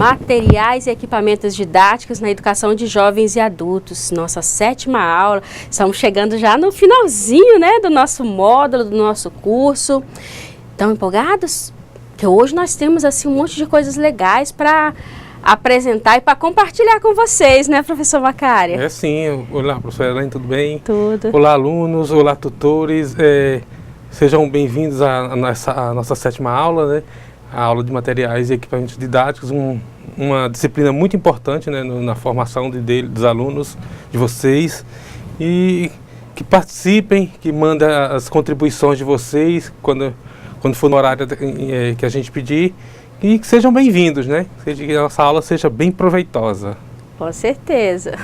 materiais e equipamentos didáticos na educação de jovens e adultos. Nossa 7ª aula, estamos chegando já no finalzinho, né, do nosso módulo, do nosso curso. Estão empolgados? Porque hoje nós temos assim um monte de coisas legais para apresentar e para compartilhar com vocês, né, professor Macária? É sim. Olá, professora Elaine, tudo bem? Tudo. Olá, alunos, olá, tutores. Sejam bem-vindos à nossa 7ª aula, né? A aula de materiais e equipamentos didáticos, uma disciplina muito importante, né, na formação dos alunos, de vocês. E que participem, que mandem as contribuições de vocês quando for no horário que a gente pedir. E que sejam bem-vindos, né? Que a nossa aula seja bem proveitosa. Com certeza.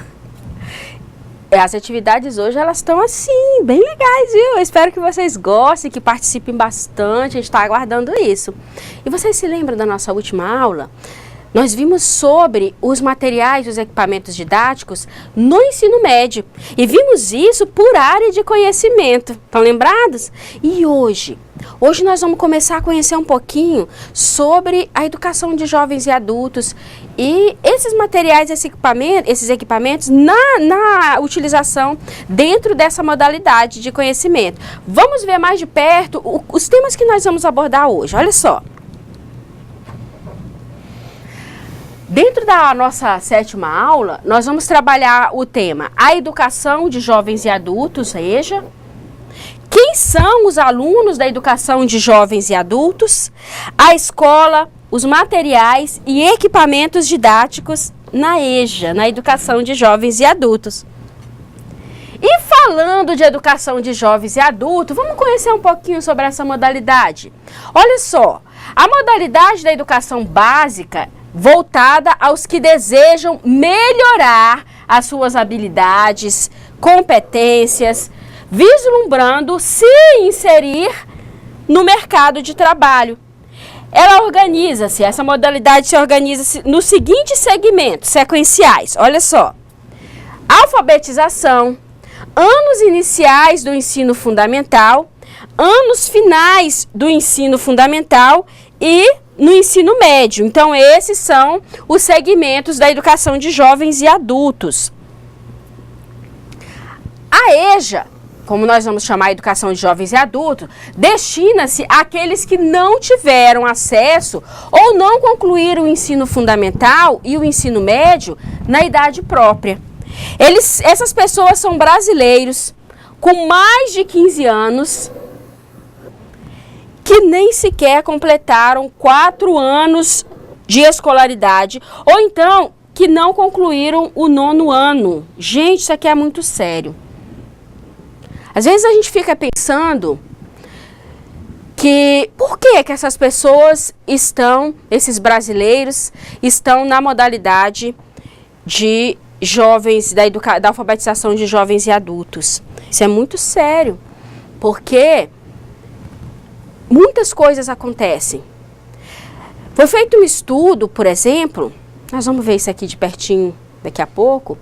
As atividades hoje, elas estão assim, bem legais, viu? Eu espero que vocês gostem, que participem bastante, a gente está aguardando isso. E vocês se lembram da nossa última aula? Nós vimos sobre os materiais e os equipamentos didáticos no ensino médio. E vimos isso por área de conhecimento. Estão lembrados? E hoje nós vamos começar a conhecer um pouquinho sobre a educação de jovens e adultos e esses materiais, esses equipamentos na utilização dentro dessa modalidade de conhecimento. Vamos ver mais de perto os temas que nós vamos abordar hoje. Olha só. Dentro da nossa 7ª aula, nós vamos trabalhar o tema a educação de jovens e adultos, EJA. Quem são os alunos da educação de jovens e adultos? A escola, os materiais e equipamentos didáticos na EJA, na educação de jovens e adultos. E falando de educação de jovens e adultos, vamos conhecer um pouquinho sobre essa modalidade. Olha só, a modalidade da educação básica voltada aos que desejam melhorar as suas habilidades, competências, vislumbrando se inserir no mercado de trabalho. Essa modalidade se organiza nos seguintes segmentos sequenciais. Olha só, alfabetização, anos iniciais do ensino fundamental, anos finais do ensino fundamental e no ensino médio. Então, esses são os segmentos da educação de jovens e adultos. A EJA, como nós vamos chamar a educação de jovens e adultos, destina-se àqueles que não tiveram acesso ou não concluíram o ensino fundamental e o ensino médio na idade própria. Essas pessoas são brasileiros com mais de 15 anos, que nem sequer completaram 4 anos de escolaridade, ou então que não concluíram o 9º ano. Gente, isso aqui é muito sério. Às vezes a gente fica pensando que por que essas pessoas esses brasileiros estão na modalidade de jovens, da alfabetização de jovens e adultos. Isso é muito sério, porque muitas coisas acontecem. Foi feito um estudo, por exemplo, nós vamos ver isso aqui de pertinho daqui a pouco,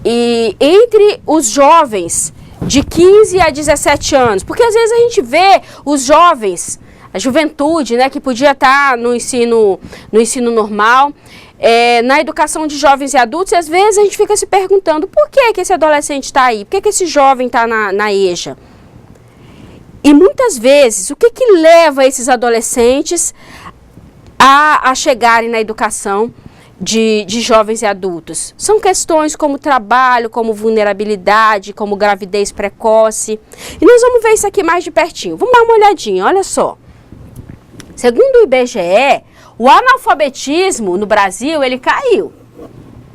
e entre os jovens de 15 a 17 anos, porque às vezes a gente vê os jovens, a juventude, né, que podia estar no ensino normal, na educação de jovens e adultos, e às vezes a gente fica se perguntando por que esse adolescente está aí, por que esse jovem está na EJA. E muitas vezes, o que leva esses adolescentes a chegarem na educação de jovens e adultos? São questões como trabalho, como vulnerabilidade, como gravidez precoce. E nós vamos ver isso aqui mais de pertinho. Vamos dar uma olhadinha, olha só. Segundo o IBGE, o analfabetismo no Brasil, ele caiu.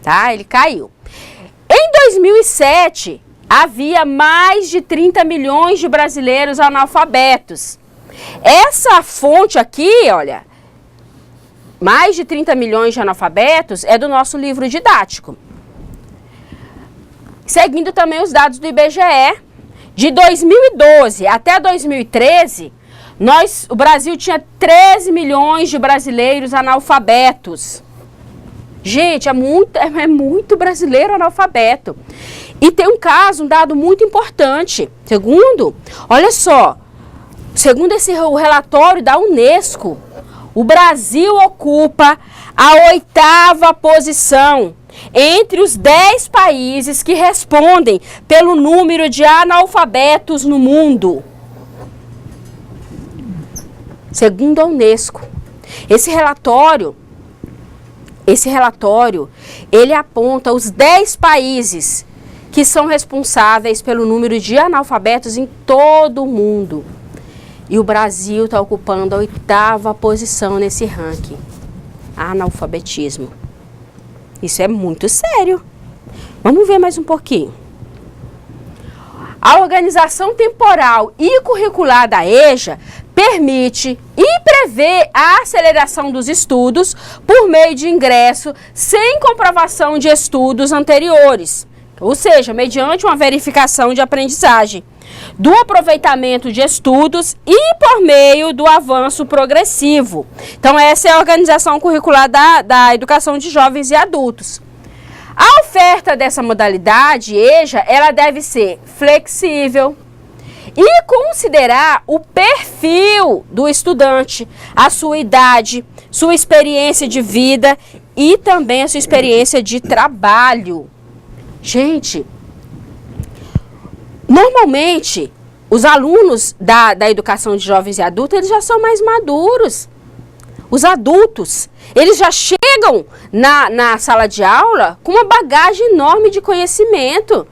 Tá? Ele caiu. Em 2007... havia mais de 30 milhões de brasileiros analfabetos. Essa fonte aqui, olha, mais de 30 milhões de analfabetos é do nosso livro didático. Seguindo também os dados do IBGE, de 2012 até 2013, o Brasil tinha 13 milhões de brasileiros analfabetos. Gente, é muito brasileiro analfabeto. E tem um dado muito importante. Olha só, segundo o relatório da Unesco, o Brasil ocupa a 8ª posição entre os 10 países que respondem pelo número de analfabetos no mundo. Segundo a Unesco. Esse relatório, ele aponta os 10 países que são responsáveis pelo número de analfabetos em todo o mundo. E o Brasil está ocupando a 8ª posição nesse ranking. Analfabetismo. Isso é muito sério. Vamos ver mais um pouquinho. A organização temporal e curricular da EJA permite e prevê a aceleração dos estudos por meio de ingresso sem comprovação de estudos anteriores, ou seja, mediante uma verificação de aprendizagem, do aproveitamento de estudos e por meio do avanço progressivo. Então, essa é a organização curricular da educação de jovens e adultos. A oferta dessa modalidade, EJA, ela deve ser flexível e considerar o perfil do estudante, a sua idade, sua experiência de vida e também a sua experiência de trabalho. Gente, normalmente, os alunos da educação de jovens e adultos, eles já são mais maduros. Os adultos, eles já chegam na sala de aula com uma bagagem enorme de conhecimento.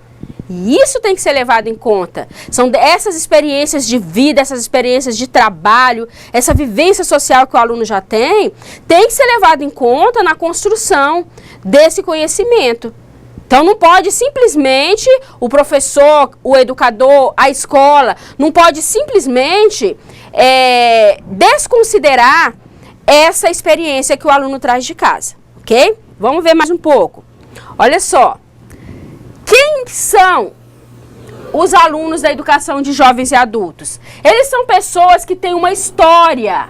E isso tem que ser levado em conta. São essas experiências de vida, essas experiências de trabalho, essa vivência social que o aluno já tem que ser levado em conta na construção desse conhecimento. Então, não pode simplesmente o professor, o educador, a escola, não pode simplesmente desconsiderar essa experiência que o aluno traz de casa, ok? Vamos ver mais um pouco. Olha só, quem são os alunos da educação de jovens e adultos? Eles são pessoas que têm uma história.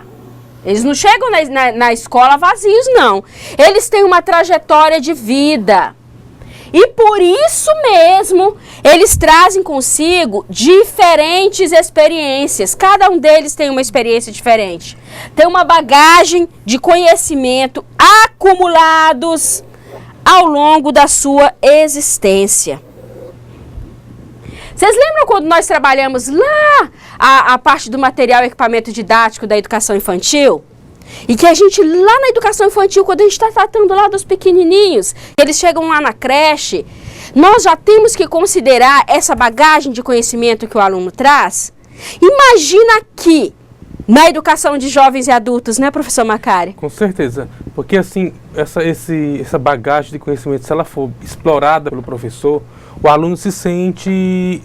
Eles não chegam na escola vazios, não. Eles têm uma trajetória de vida. E por isso mesmo, eles trazem consigo diferentes experiências. Cada um deles tem uma experiência diferente. Tem uma bagagem de conhecimento acumulados ao longo da sua existência. Vocês lembram quando nós trabalhamos lá a parte do material e equipamento didático da educação infantil? E que a gente, lá na educação infantil, quando a gente está tratando lá dos pequenininhos, eles chegam lá na creche, nós já temos que considerar essa bagagem de conhecimento que o aluno traz. Imagina aqui, na educação de jovens e adultos, né, professor Macari? Com certeza, porque assim, essa bagagem de conhecimento, se ela for explorada pelo professor, o aluno se sente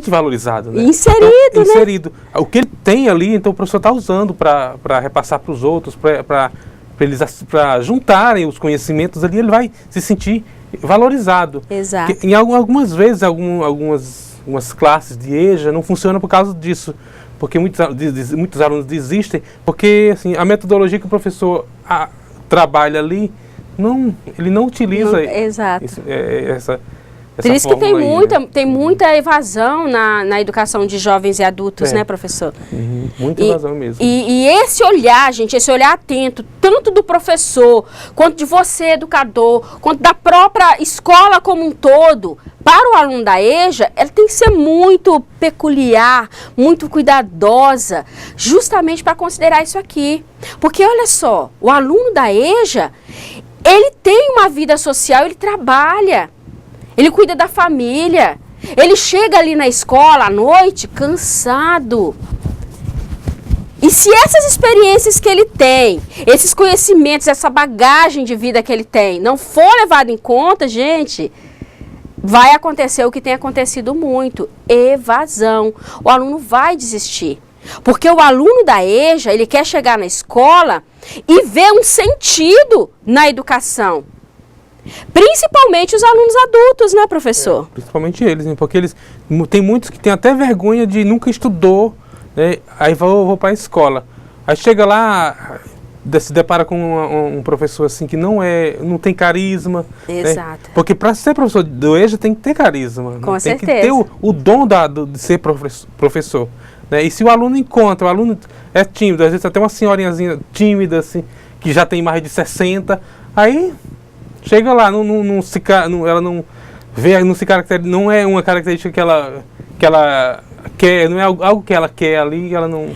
valorizado, né? Inserido, então, inserido. O que ele tem ali, então o professor está usando para repassar para os outros, para juntarem os conhecimentos ali, ele vai se sentir valorizado. Exato. Em algumas vezes, algumas classes de EJA não funcionam por causa disso, porque muitos alunos desistem, porque assim, a metodologia que o professor trabalha ali, ele não utiliza essa por isso que tem muita evasão na educação de jovens e adultos, né, professor? Muita evasão mesmo. E esse olhar, gente, esse olhar atento, tanto do professor, quanto de você, educador, quanto da própria escola como um todo, para o aluno da EJA, ela tem que ser muito peculiar, muito cuidadosa, justamente para considerar isso aqui. Porque, olha só, o aluno da EJA, ele tem uma vida social, ele trabalha. Ele cuida da família, ele chega ali na escola à noite cansado. E se essas experiências que ele tem, esses conhecimentos, essa bagagem de vida que ele tem, não for levado em conta, gente, vai acontecer o que tem acontecido muito, evasão. O aluno vai desistir. Porque o aluno da EJA, ele quer chegar na escola e ver um sentido na educação. Principalmente os alunos adultos, né, professor? Principalmente eles, né? Porque tem muitos que têm até vergonha de nunca estudou, né? Aí vou para a escola. Aí chega lá, se depara com um professor assim que não tem carisma. Exato. Né? Porque para ser professor do EJA tem que ter carisma. Com certeza. Tem que ter o dom de ser professor. Né? E se o aluno é tímido, às vezes até uma senhorinhazinha tímida assim, que já tem mais de 60, aí chega lá, ela não vê, não se caracteriza, não é uma característica que ela quer, não é algo que ela quer ali, ela não...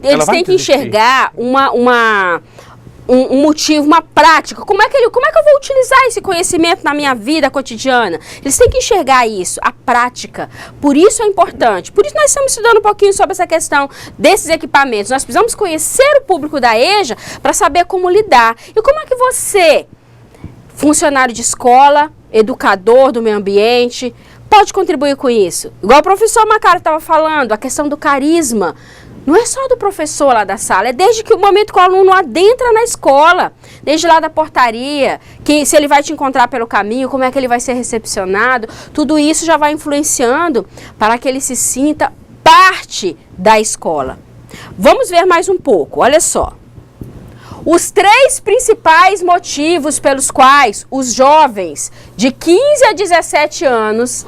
Eles têm que enxergar um motivo, uma prática. Como é que eu vou utilizar esse conhecimento na minha vida cotidiana? Eles têm que enxergar isso, a prática. Por isso é importante. Por isso nós estamos estudando um pouquinho sobre essa questão desses equipamentos. Nós precisamos conhecer o público da EJA para saber como lidar. E como é que você, funcionário de escola, educador do meio ambiente, pode contribuir com isso? Igual o professor Macário estava falando, a questão do carisma. Não é só do professor lá da sala, é desde que o momento que o aluno adentra na escola, desde lá da portaria, se ele vai te encontrar pelo caminho, como é que ele vai ser recepcionado, tudo isso já vai influenciando para que ele se sinta parte da escola. Vamos ver mais um pouco, olha só. Os 3 principais motivos pelos quais os jovens de 15 a 17 anos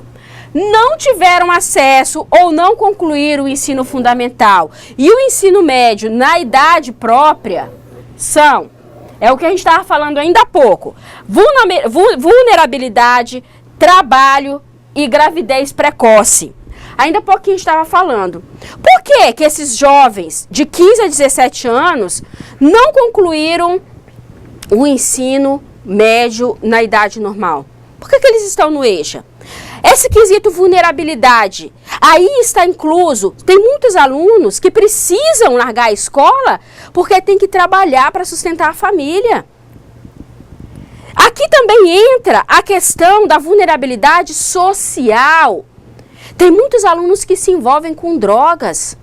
não tiveram acesso ou não concluíram o ensino fundamental e o ensino médio na idade própria são, é o que a gente estava falando ainda há pouco, vulnerabilidade, trabalho e gravidez precoce. Ainda há pouquinho a gente estava falando. Por que esses jovens de 15 a 17 anos não concluíram o ensino médio na idade normal? Por que eles estão no EJA? Esse quesito vulnerabilidade, aí está incluso, tem muitos alunos que precisam largar a escola porque tem que trabalhar para sustentar a família. Aqui também entra a questão da vulnerabilidade social. Tem muitos alunos que se envolvem com drogas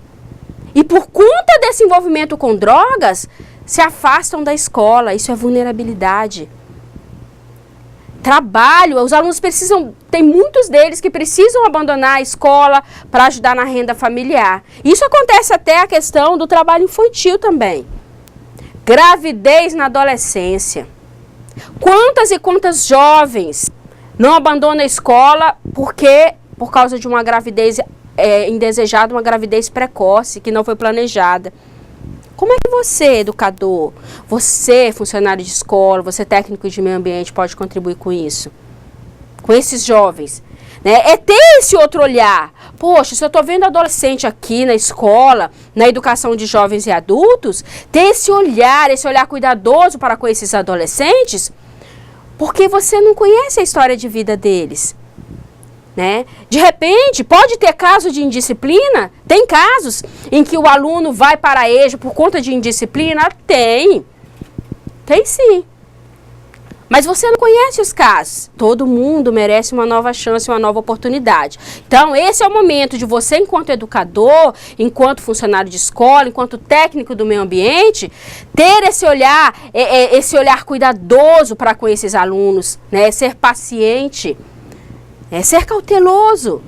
e por conta desse envolvimento com drogas se afastam da escola, isso é vulnerabilidade. Trabalho, os alunos precisam, tem muitos deles que precisam abandonar a escola para ajudar na renda familiar. Isso acontece até a questão do trabalho infantil também. Gravidez na adolescência. Quantas e quantas jovens não abandonam a escola por causa de uma gravidez indesejada, uma gravidez precoce que não foi planejada? Como é que você, educador, você, funcionário de escola, você, técnico de meio ambiente, pode contribuir com isso? Com esses jovens? Né? É ter esse outro olhar. Poxa, se eu estou vendo adolescente aqui na escola, na educação de jovens e adultos, ter esse olhar cuidadoso para com esses adolescentes, porque você não conhece a história de vida deles. Né? De repente, pode ter caso de indisciplina? Tem casos em que o aluno vai para a EJA por conta de indisciplina? Tem sim. Mas você não conhece os casos. Todo mundo merece uma nova chance, uma nova oportunidade. Então, esse é o momento de você, enquanto educador, enquanto funcionário de escola, enquanto técnico do meio ambiente, ter esse olhar cuidadoso para com esses alunos, né? Ser paciente. Ser cauteloso,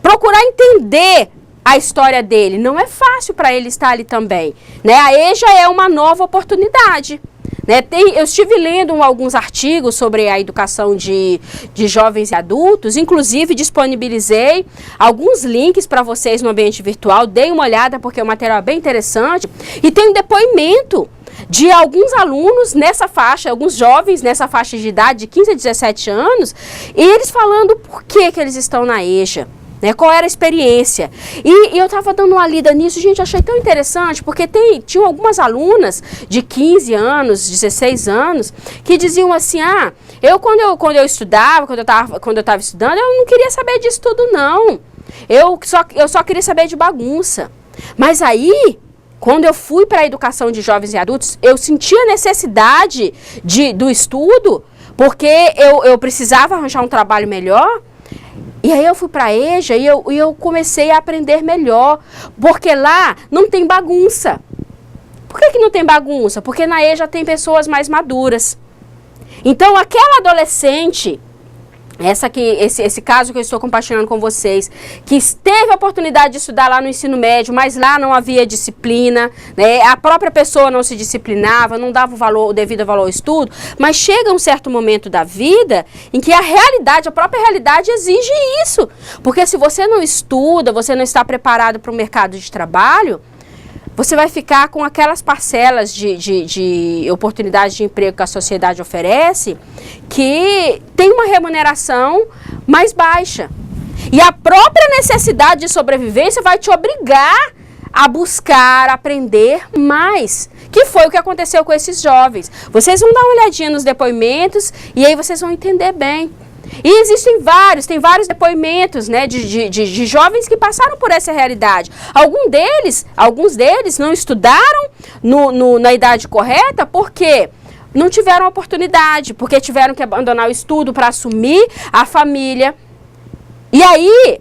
procurar entender a história dele. Não é fácil para ele estar ali também. Né? A EJA é uma nova oportunidade. Né? Eu estive lendo alguns artigos sobre a educação de jovens e adultos, inclusive disponibilizei alguns links para vocês no ambiente virtual. Dei uma olhada porque o material é bem interessante. E tem um depoimento de alguns alunos nessa faixa, alguns jovens nessa faixa de idade, de 15 a 17 anos, e eles falando por que eles estão na EJA, né, qual era a experiência. E eu estava dando uma lida nisso, gente, achei tão interessante, porque tinham algumas alunas de 15 anos, 16 anos, que diziam assim, quando eu estudava, quando eu estava estudando, eu não queria saber disso tudo, não. Eu só queria saber de bagunça. Mas aí, quando eu fui para a educação de jovens e adultos, eu senti a necessidade do estudo, porque eu precisava arranjar um trabalho melhor. E aí eu fui para a EJA e eu comecei a aprender melhor, porque lá não tem bagunça. Por que não tem bagunça? Porque na EJA tem pessoas mais maduras. Então, aquela adolescente, esse caso que eu estou compartilhando com vocês, que teve a oportunidade de estudar lá no ensino médio, mas lá não havia disciplina, né? A própria pessoa não se disciplinava, não dava o devido valor ao estudo, mas chega um certo momento da vida em que a própria realidade exige isso. Porque se você não estuda, você não está preparado para o mercado de trabalho, você vai ficar com aquelas parcelas de oportunidades de emprego que a sociedade oferece, que tem uma remuneração mais baixa. E a própria necessidade de sobrevivência vai te obrigar a buscar, aprender mais. Que foi o que aconteceu com esses jovens. Vocês vão dar uma olhadinha nos depoimentos e aí vocês vão entender bem. E existem tem vários depoimentos, né, de jovens que passaram por essa realidade. Alguns deles não estudaram na idade correta porque não tiveram oportunidade, porque tiveram que abandonar o estudo para assumir a família. E aí,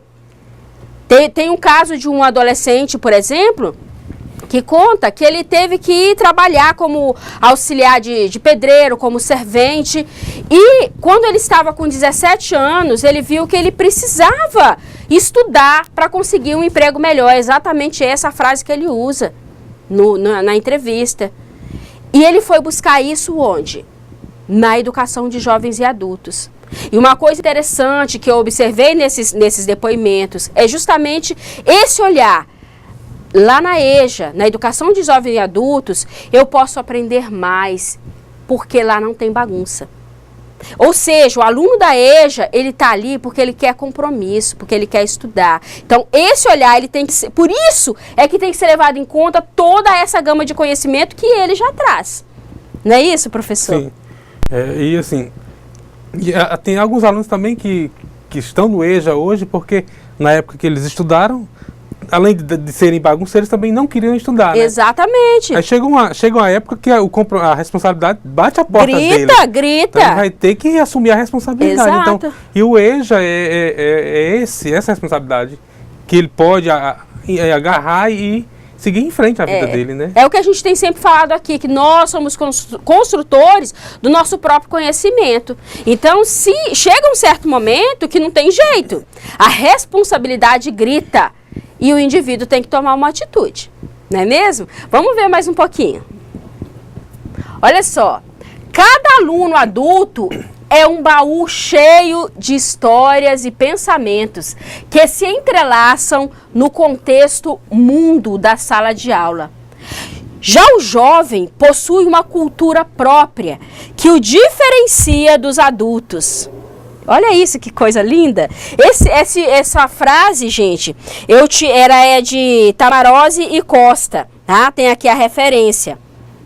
tem um caso de um adolescente, por exemplo, que conta que ele teve que ir trabalhar como auxiliar de pedreiro, como servente. E quando ele estava com 17 anos, ele viu que ele precisava estudar para conseguir um emprego melhor. É exatamente essa a frase que ele usa na entrevista. E ele foi buscar isso onde? Na educação de jovens e adultos. E uma coisa interessante que eu observei nesses depoimentos é justamente esse olhar. Lá na EJA, na educação de jovens e adultos, eu posso aprender mais, porque lá não tem bagunça. Ou seja, o aluno da EJA, ele está ali porque ele quer compromisso, porque ele quer estudar. Então, esse olhar, ele tem que ser, por isso é que tem que ser levado em conta toda essa gama de conhecimento que ele já traz. Não é isso, professor? Sim. E assim, tem alguns alunos também que estão no EJA hoje, porque na época que eles estudaram, além de serem bagunceiros, também não queriam estudar, né? Exatamente. Aí chega uma época que a responsabilidade bate a porta dele. Grita. Então ele vai ter que assumir a responsabilidade. Exato. Então, e o EJA é essa responsabilidade que ele pode agarrar e seguir em frente a vida dele, né? É o que a gente tem sempre falado aqui, que nós somos construtores do nosso próprio conhecimento. Então, se chega um certo momento que não tem jeito, a responsabilidade grita. E o indivíduo tem que tomar uma atitude, não é mesmo? Vamos ver mais um pouquinho. Olha só, cada aluno adulto é um baú cheio de histórias e pensamentos que se entrelaçam no contexto mundo da sala de aula. Já o jovem possui uma cultura própria que o diferencia dos adultos. Olha isso, que coisa linda. Essa frase, gente, é de Tamarose e Costa, tá? Tem aqui a referência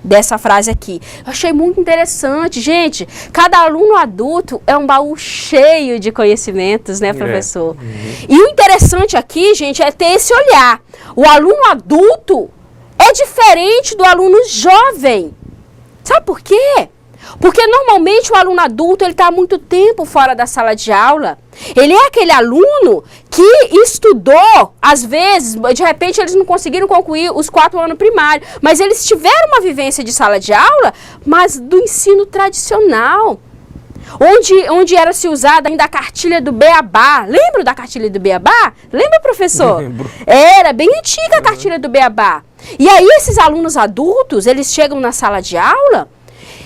dessa frase aqui. Eu achei muito interessante, gente. Cada aluno adulto é um baú cheio de conhecimentos, né, professor? E o interessante aqui, gente, é ter esse olhar. O aluno adulto é diferente do aluno jovem. Sabe por quê? Porque normalmente o aluno adulto ele está há muito tempo fora da sala de aula. Ele é aquele aluno que estudou, às vezes, de repente eles não conseguiram concluir os 4 anos primários, mas eles tiveram uma vivência de sala de aula, mas do ensino tradicional. Onde era se usada ainda a cartilha do Beabá. Lembra da cartilha do Beabá? Lembra, professor? Lembro. Era bem antiga a cartilha do Beabá. E aí esses alunos adultos, eles chegam na sala de aula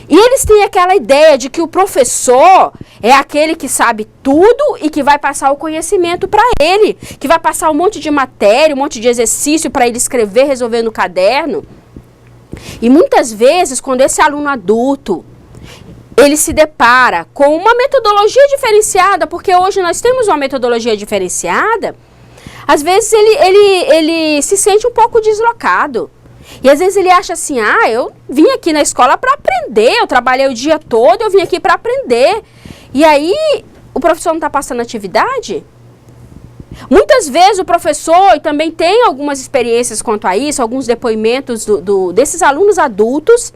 e eles têm aquela ideia de que o professor é aquele que sabe tudo e que vai passar o conhecimento para ele, que vai passar um monte de matéria, um monte de exercício para ele escrever, resolver no caderno. E muitas vezes, quando esse aluno adulto, ele se depara com uma metodologia diferenciada, porque hoje nós temos uma metodologia diferenciada, às vezes ele se sente um pouco deslocado. E às vezes ele acha assim, eu vim aqui na escola para aprender, eu trabalhei o dia todo, eu vim aqui para aprender. E aí, o professor não está passando atividade? Muitas vezes o professor, e também tem algumas experiências quanto a isso, alguns depoimentos desses alunos adultos,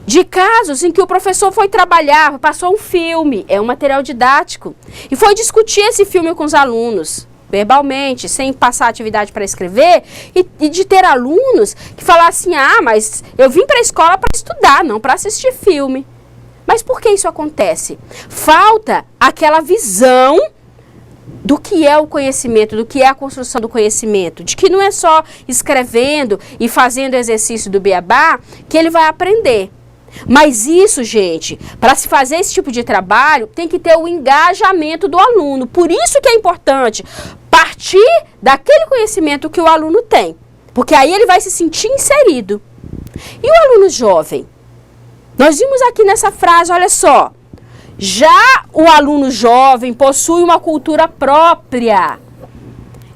de casos em que o professor foi trabalhar, passou um filme, é um material didático, e foi discutir esse filme com os alunos, verbalmente, sem passar atividade para escrever, e de ter alunos que falassem, mas eu vim para a escola para estudar, não para assistir filme. Mas por que isso acontece? Falta aquela visão do que é o conhecimento, do que é a construção do conhecimento, de que não é só escrevendo e fazendo exercício do beabá que ele vai aprender. Mas isso, gente, para se fazer esse tipo de trabalho, tem que ter o engajamento do aluno. Por isso que é importante partir daquele conhecimento que o aluno tem. Porque aí ele vai se sentir inserido. E o aluno jovem? Nós vimos aqui nessa frase, olha só. Já o aluno jovem possui uma cultura própria,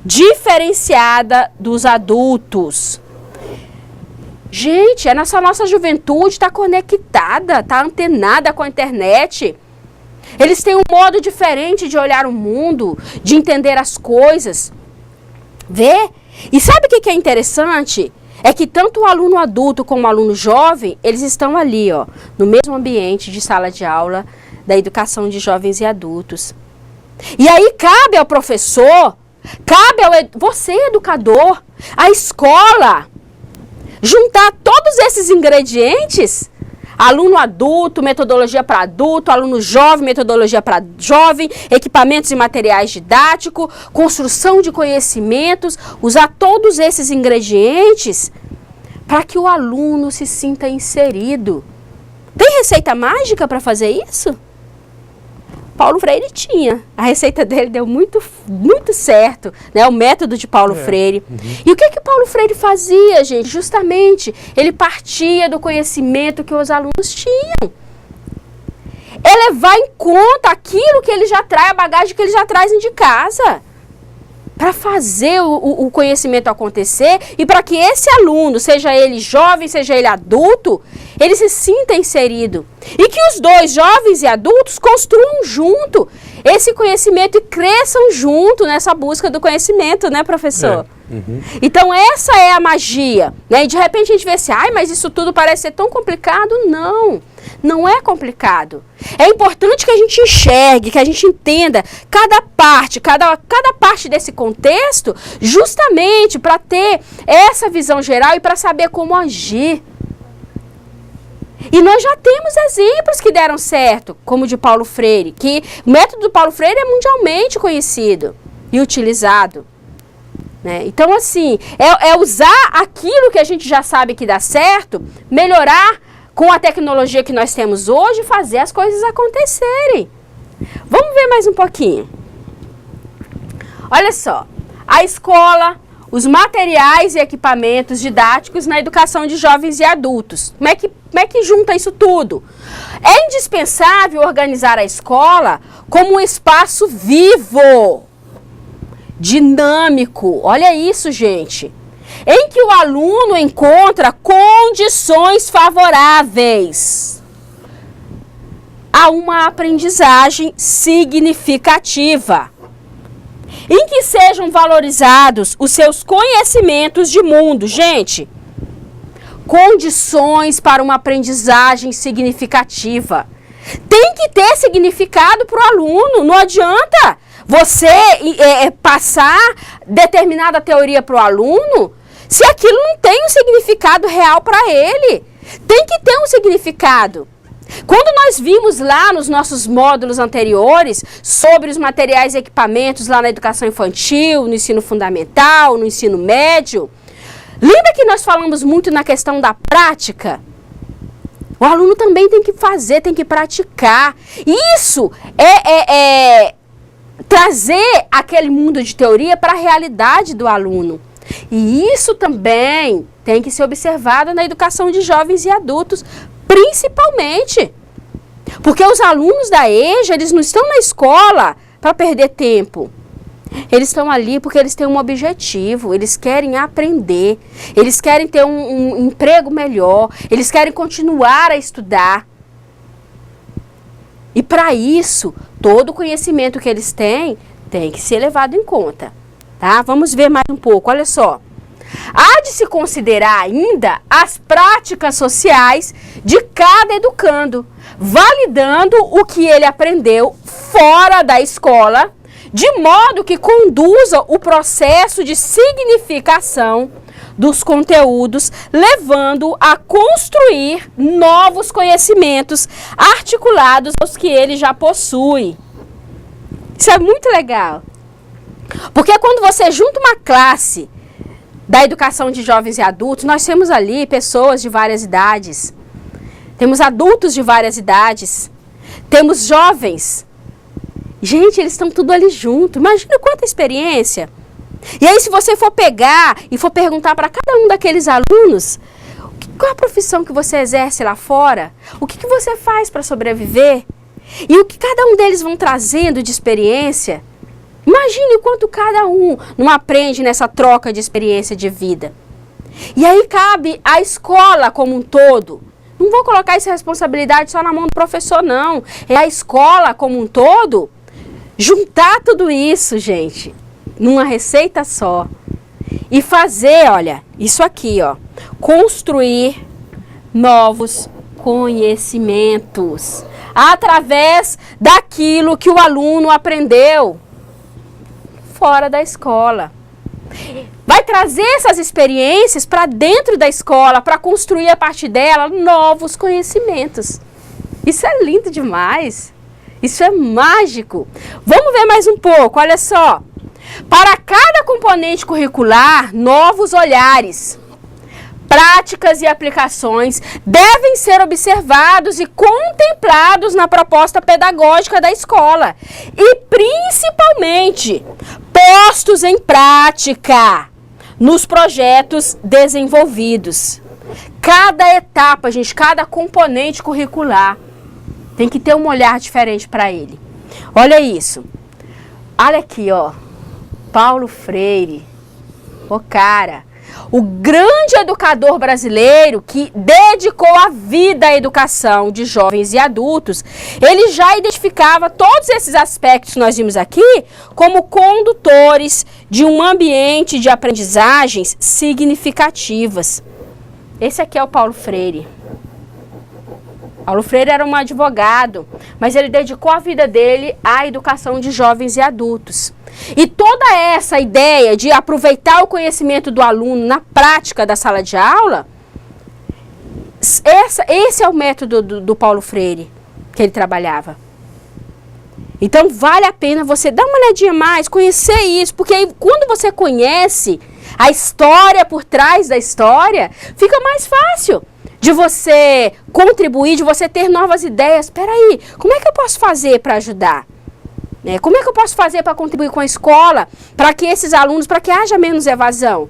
diferenciada dos adultos. Gente, essa nossa juventude está conectada, está antenada com a internet. Eles têm um modo diferente de olhar o mundo, de entender as coisas. Vê? E sabe o que é interessante? É que tanto o aluno adulto como o aluno jovem, eles estão ali, ó, no mesmo ambiente de sala de aula da educação de jovens e adultos. E aí cabe ao professor, cabe ao você, educador, à escola, juntar todos esses ingredientes, aluno adulto, metodologia para adulto, aluno jovem, metodologia para jovem, equipamentos e materiais didáticos, construção de conhecimentos, usar todos esses ingredientes para que o aluno se sinta inserido. Tem receita mágica para fazer isso? Paulo Freire tinha. A receita dele deu muito certo, né? O método de Paulo Freire. E o que Paulo Freire fazia, gente? Justamente, ele partia do conhecimento que os alunos tinham. É levar em conta aquilo que ele já traz, a bagagem que ele já trazem de casa. Para fazer o conhecimento acontecer e para que esse aluno, seja ele jovem, seja ele adulto, ele se sinta inserido. E que os dois, jovens e adultos, construam junto esse conhecimento e cresçam junto nessa busca do conhecimento, né, professor? Então, essa é a magia, né? E de repente a gente vê assim, mas isso tudo parece ser tão complicado. Não, não é complicado. É importante que a gente enxergue, que a gente entenda cada parte desse contexto, justamente para ter essa visão geral e para saber como agir. E nós já temos exemplos que deram certo, como o de Paulo Freire, que o método do Paulo Freire é mundialmente conhecido e utilizado. Né? Então, assim, é usar aquilo que a gente já sabe que dá certo, melhorar com a tecnologia que nós temos hoje e fazer as coisas acontecerem. Vamos ver mais um pouquinho. Olha só, a escola, os materiais e equipamentos didáticos na educação de jovens e adultos. Como é que junta isso tudo? É indispensável organizar a escola como um espaço vivo, dinâmico, olha isso, gente, em que o aluno encontra condições favoráveis a uma aprendizagem significativa, em que sejam valorizados os seus conhecimentos de mundo. Gente, condições para uma aprendizagem significativa. Tem que ter significado para o aluno, não adianta você passar determinada teoria para o aluno se aquilo não tem um significado real para ele. Tem que ter um significado. Quando nós vimos lá nos nossos módulos anteriores sobre os materiais e equipamentos lá na educação infantil, no ensino fundamental, no ensino médio, lembra que nós falamos muito na questão da prática? O aluno também tem que fazer, tem que praticar. Isso é trazer aquele mundo de teoria para a realidade do aluno. E isso também tem que ser observado na educação de jovens e adultos, principalmente. Porque os alunos da EJA, eles não estão na escola para perder tempo. Eles estão ali porque eles têm um objetivo, eles querem aprender, eles querem ter um emprego melhor, eles querem continuar a estudar. E para isso, todo o conhecimento que eles têm tem que ser levado em conta. Tá? Vamos ver mais um pouco, olha só. Há de se considerar ainda as práticas sociais de cada educando, validando o que ele aprendeu fora da escola, de modo que conduza o processo de significação dos conteúdos, levando a construir novos conhecimentos articulados aos que ele já possui. Isso é muito legal. Porque quando você junta uma classe da educação de jovens e adultos, nós temos ali pessoas de várias idades. Temos adultos de várias idades. Temos jovens. Gente, eles estão tudo ali junto. Imagina quanta experiência. E aí, se você for pegar e for perguntar para cada um daqueles alunos, qual a profissão que você exerce lá fora? O que você faz para sobreviver? E o que cada um deles vão trazendo de experiência? Imagine o quanto cada um não aprende nessa troca de experiência de vida. E aí cabe à escola como um todo. Não vou colocar essa responsabilidade só na mão do professor, não. É a escola como um todo juntar tudo isso, gente, numa receita só. E fazer, olha, isso aqui, ó, construir novos conhecimentos através daquilo que o aluno aprendeu fora da escola. Vai trazer essas experiências para dentro da escola, para construir a partir dela novos conhecimentos. Isso é lindo demais. Isso é mágico. Vamos ver mais um pouco, olha só. Para cada componente curricular, novos olhares, práticas e aplicações devem ser observados e contemplados na proposta pedagógica da escola e, principalmente, postos em prática nos projetos desenvolvidos. Cada etapa, gente, cada componente curricular tem que ter um olhar diferente para ele. Olha isso. Olha aqui, ó. Paulo Freire. Ô, cara, o grande educador brasileiro que dedicou a vida à educação de jovens e adultos, ele já identificava todos esses aspectos que nós vimos aqui como condutores de um ambiente de aprendizagens significativas. Esse aqui é o Paulo Freire. Paulo Freire era um advogado, mas ele dedicou a vida dele à educação de jovens e adultos. E toda essa ideia de aproveitar o conhecimento do aluno na prática da sala de aula, esse é o método do Paulo Freire que ele trabalhava. Então vale a pena você dar uma olhadinha mais, conhecer isso, porque aí quando você conhece a história por trás da história, fica mais fácil de você contribuir, de você ter novas ideias. Espera aí, como é que eu posso fazer para ajudar? Como é que eu posso fazer para contribuir com a escola, para que esses alunos, para que haja menos evasão?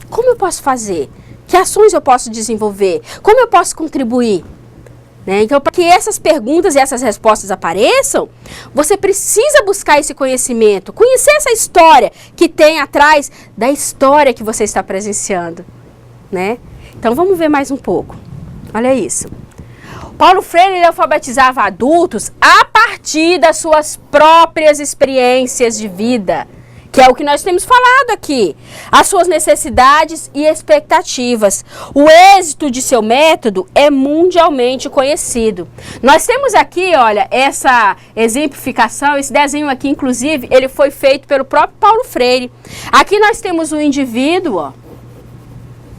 Como eu posso fazer? Que ações eu posso desenvolver? Como eu posso contribuir? Então, para que essas perguntas e essas respostas apareçam, você precisa buscar esse conhecimento, conhecer essa história que tem atrás da história que você está presenciando, Então, vamos ver mais um pouco. Olha isso. Paulo Freire ele alfabetizava adultos a partir das suas próprias experiências de vida, que é o que nós temos falado aqui, as suas necessidades e expectativas. O êxito de seu método é mundialmente conhecido. Nós temos aqui, olha, essa exemplificação, esse desenho aqui, inclusive, ele foi feito pelo próprio Paulo Freire. Aqui nós temos um indivíduo, ó,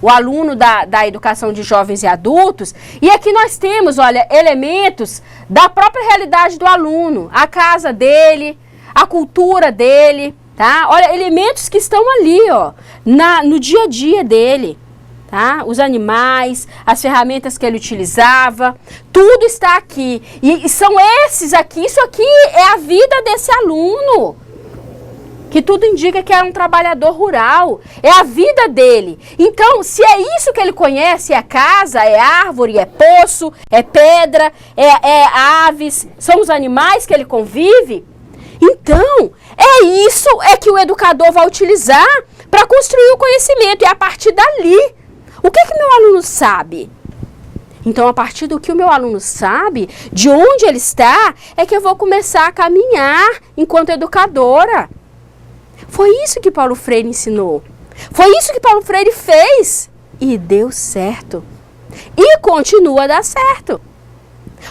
o aluno da educação de jovens e adultos, e aqui nós temos, olha, elementos da própria realidade do aluno, a casa dele, a cultura dele, tá? Olha, elementos que estão ali, ó, no dia a dia dele, tá? Os animais, as ferramentas que ele utilizava, tudo está aqui. E são esses aqui, isso aqui é a vida desse aluno, que tudo indica que é um trabalhador rural, é a vida dele. Então, se é isso que ele conhece, é casa, é árvore, é poço, é pedra, é aves, são os animais que ele convive, então, isso que o educador vai utilizar para construir o conhecimento, e a partir dali, o que meu aluno sabe? Então, a partir do que o meu aluno sabe, de onde ele está, é que eu vou começar a caminhar enquanto educadora. Foi isso que Paulo Freire ensinou. Foi isso que Paulo Freire fez. E deu certo. E continua a dar certo.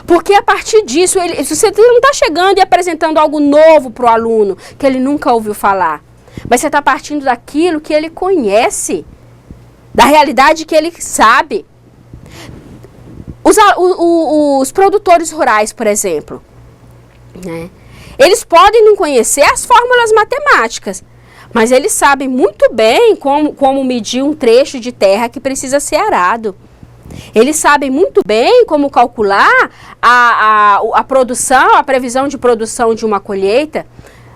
Porque a partir disso, você não está chegando e apresentando algo novo para o aluno, que ele nunca ouviu falar. Mas você está partindo daquilo que ele conhece. Da realidade que ele sabe. Os produtores rurais, por exemplo, eles podem não conhecer as fórmulas matemáticas, mas eles sabem muito bem como medir um trecho de terra que precisa ser arado. Eles sabem muito bem como calcular a produção, a previsão de produção de uma colheita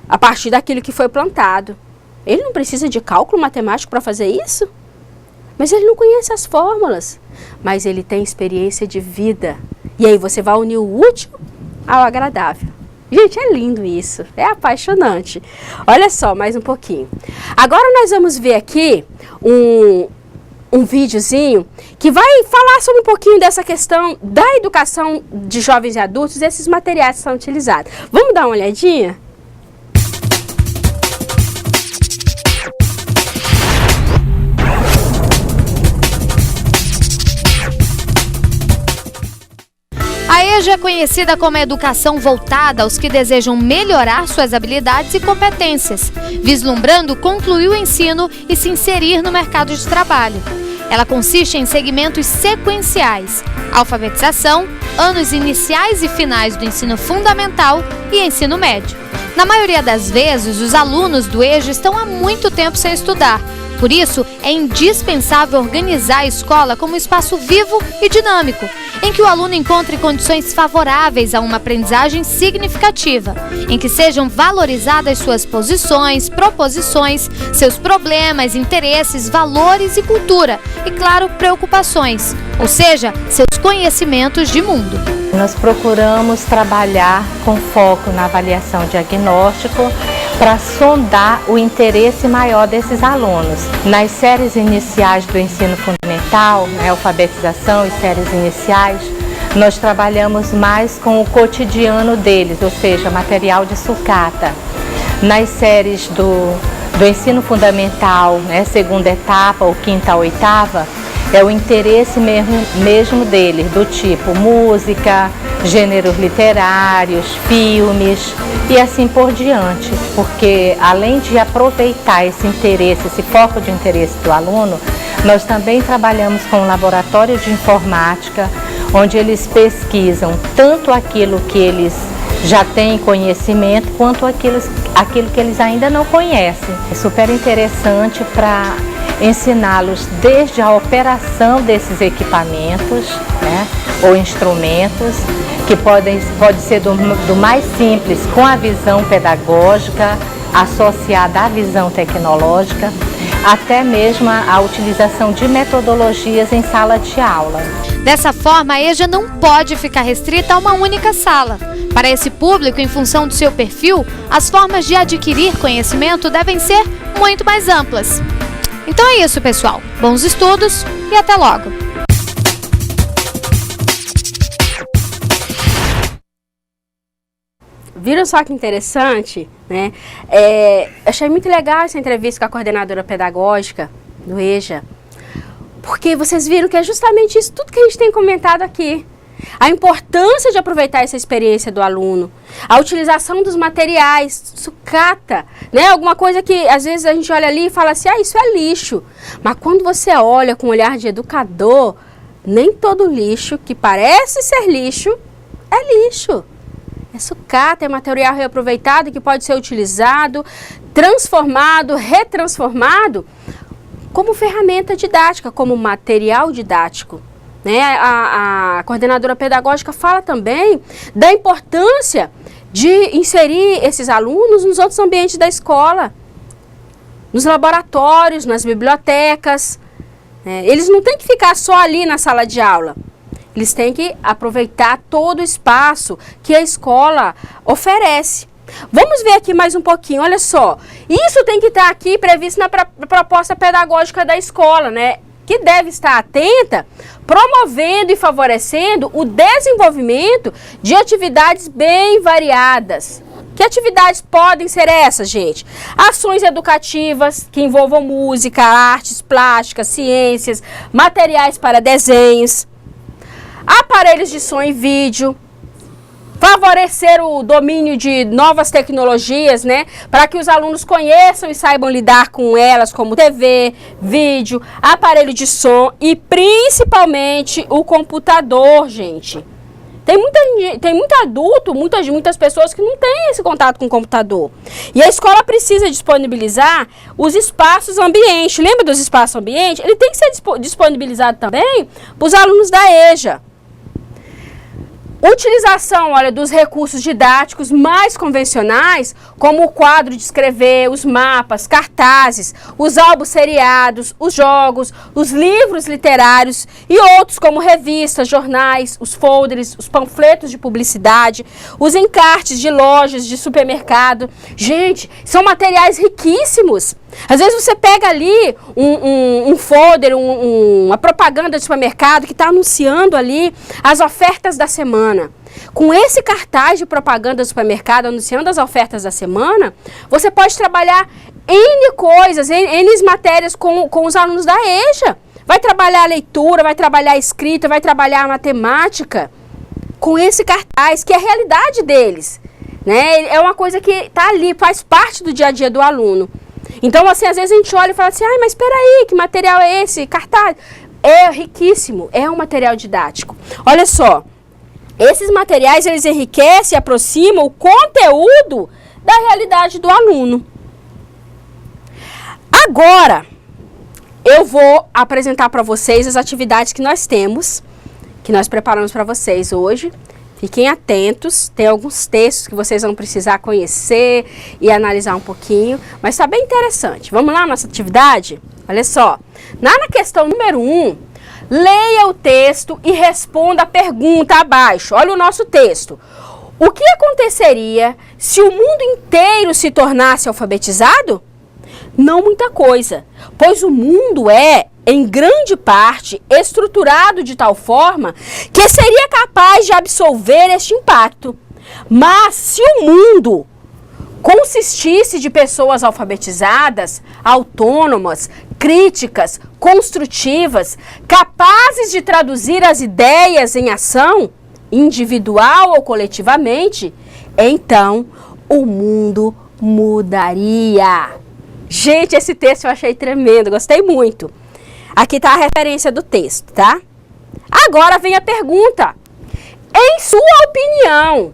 a partir daquilo que foi plantado. Ele não precisa de cálculo matemático para fazer isso? Mas ele não conhece as fórmulas. Mas ele tem experiência de vida. E aí você vai unir o útil ao agradável. Gente, é lindo isso. É apaixonante. Olha só, mais um pouquinho. Agora nós vamos ver aqui um videozinho que vai falar sobre um pouquinho dessa questão da educação de jovens e adultos, esses materiais que são utilizados. Vamos dar uma olhadinha? A EJA é conhecida como a educação voltada aos que desejam melhorar suas habilidades e competências, vislumbrando concluir o ensino e se inserir no mercado de trabalho. Ela consiste em segmentos sequenciais: alfabetização, anos iniciais e finais do ensino fundamental e ensino médio. Na maioria das vezes, os alunos do EJA estão há muito tempo sem estudar. Por isso, é indispensável organizar a escola como um espaço vivo e dinâmico, em que o aluno encontre condições favoráveis a uma aprendizagem significativa, em que sejam valorizadas suas posições, proposições, seus problemas, interesses, valores e cultura, e, claro, preocupações, ou seja, seus conhecimentos de mundo. Nós procuramos trabalhar com foco na avaliação diagnóstico para sondar o interesse maior desses alunos. Nas séries iniciais do ensino fundamental, alfabetização e séries iniciais, nós trabalhamos mais com o cotidiano deles, ou seja, material de sucata. Nas séries do ensino fundamental, segunda etapa ou quinta a oitava, é o interesse mesmo deles, do tipo música, gêneros literários, filmes e assim por diante, porque além de aproveitar esse interesse, esse foco de interesse do aluno, nós também trabalhamos com um laboratório de informática, onde eles pesquisam tanto aquilo que eles já têm conhecimento, quanto aquilo que eles ainda não conhecem. É super interessante para ensiná-los desde a operação desses equipamentos, ou instrumentos, que pode ser do mais simples, com a visão pedagógica, associada à visão tecnológica, até mesmo a utilização de metodologias em sala de aula. Dessa forma, a EJA não pode ficar restrita a uma única sala. Para esse público, em função do seu perfil, as formas de adquirir conhecimento devem ser muito mais amplas. Então é isso, pessoal. Bons estudos e até logo! Viram só que interessante, né? Achei muito legal essa entrevista com a coordenadora pedagógica do EJA, porque vocês viram que é justamente isso tudo que a gente tem comentado aqui. A importância de aproveitar essa experiência do aluno, a utilização dos materiais, sucata, né? Alguma coisa que às vezes a gente olha ali e fala assim, isso é lixo. Mas quando você olha com um olhar de educador, nem todo lixo que parece ser lixo é lixo. É sucata, é material reaproveitado que pode ser utilizado, transformado, retransformado como ferramenta didática, como material didático. Né? A coordenadora pedagógica fala também da importância de inserir esses alunos nos outros ambientes da escola, nos laboratórios, nas bibliotecas. Eles não têm que ficar só ali na sala de aula. Eles têm que aproveitar todo o espaço que a escola oferece. Vamos ver aqui mais um pouquinho, olha só. Isso tem que estar aqui previsto na proposta pedagógica da escola, né? Que deve estar atenta, promovendo e favorecendo o desenvolvimento de atividades bem variadas. Que atividades podem ser essas, gente? Ações educativas que envolvam música, artes plásticas, ciências, materiais para desenhos, aparelhos de som e vídeo, favorecer o domínio de novas tecnologias, né, para que os alunos conheçam e saibam lidar com elas, como TV, vídeo, aparelho de som e principalmente o computador, gente. Tem muito adulto, muitas pessoas que não têm esse contato com o computador. E a escola precisa disponibilizar os espaços ambientes. Lembra dos espaços ambientes? Ele tem que ser disponibilizado também para os alunos da EJA. Utilização, olha, dos recursos didáticos mais convencionais, como o quadro de escrever, os mapas, cartazes, os álbuns seriados, os jogos, os livros literários e outros como revistas, jornais, os folders, os panfletos de publicidade, os encartes de lojas, de supermercado. Gente, são materiais riquíssimos. Às vezes você pega ali um folder, uma propaganda de supermercado que está anunciando ali as ofertas da semana. Com esse cartaz de propaganda do supermercado anunciando as ofertas da semana, você pode trabalhar N coisas, N matérias com os alunos da EJA. Vai trabalhar a leitura, vai trabalhar a escrita, vai trabalhar a matemática com esse cartaz, que é a realidade deles, né? É uma coisa que está ali, faz parte do dia a dia do aluno. Então, assim, às vezes a gente olha e fala assim, ai, mas espera aí, que material é esse? Cartaz. É riquíssimo, é um material didático. Olha só, esses materiais, eles enriquecem e aproximam o conteúdo da realidade do aluno. Agora, eu vou apresentar para vocês as atividades que nós temos, que nós preparamos para vocês hoje. Fiquem atentos, tem alguns textos que vocês vão precisar conhecer e analisar um pouquinho, mas está bem interessante. Vamos lá, nossa atividade? Olha só, na questão número 1, leia o texto e responda a pergunta abaixo. Olha o nosso texto. O que aconteceria se o mundo inteiro se tornasse alfabetizado? Não muita coisa, pois o mundo é, em grande parte, estruturado de tal forma que seria capaz de absorver este impacto. Mas se o mundo consistisse de pessoas alfabetizadas, autônomas, críticas, construtivas, capazes de traduzir as ideias em ação, individual ou coletivamente, então o mundo mudaria. Gente, esse texto eu achei tremendo, gostei muito. Aqui está a referência do texto, tá? Agora vem a pergunta. Em sua opinião,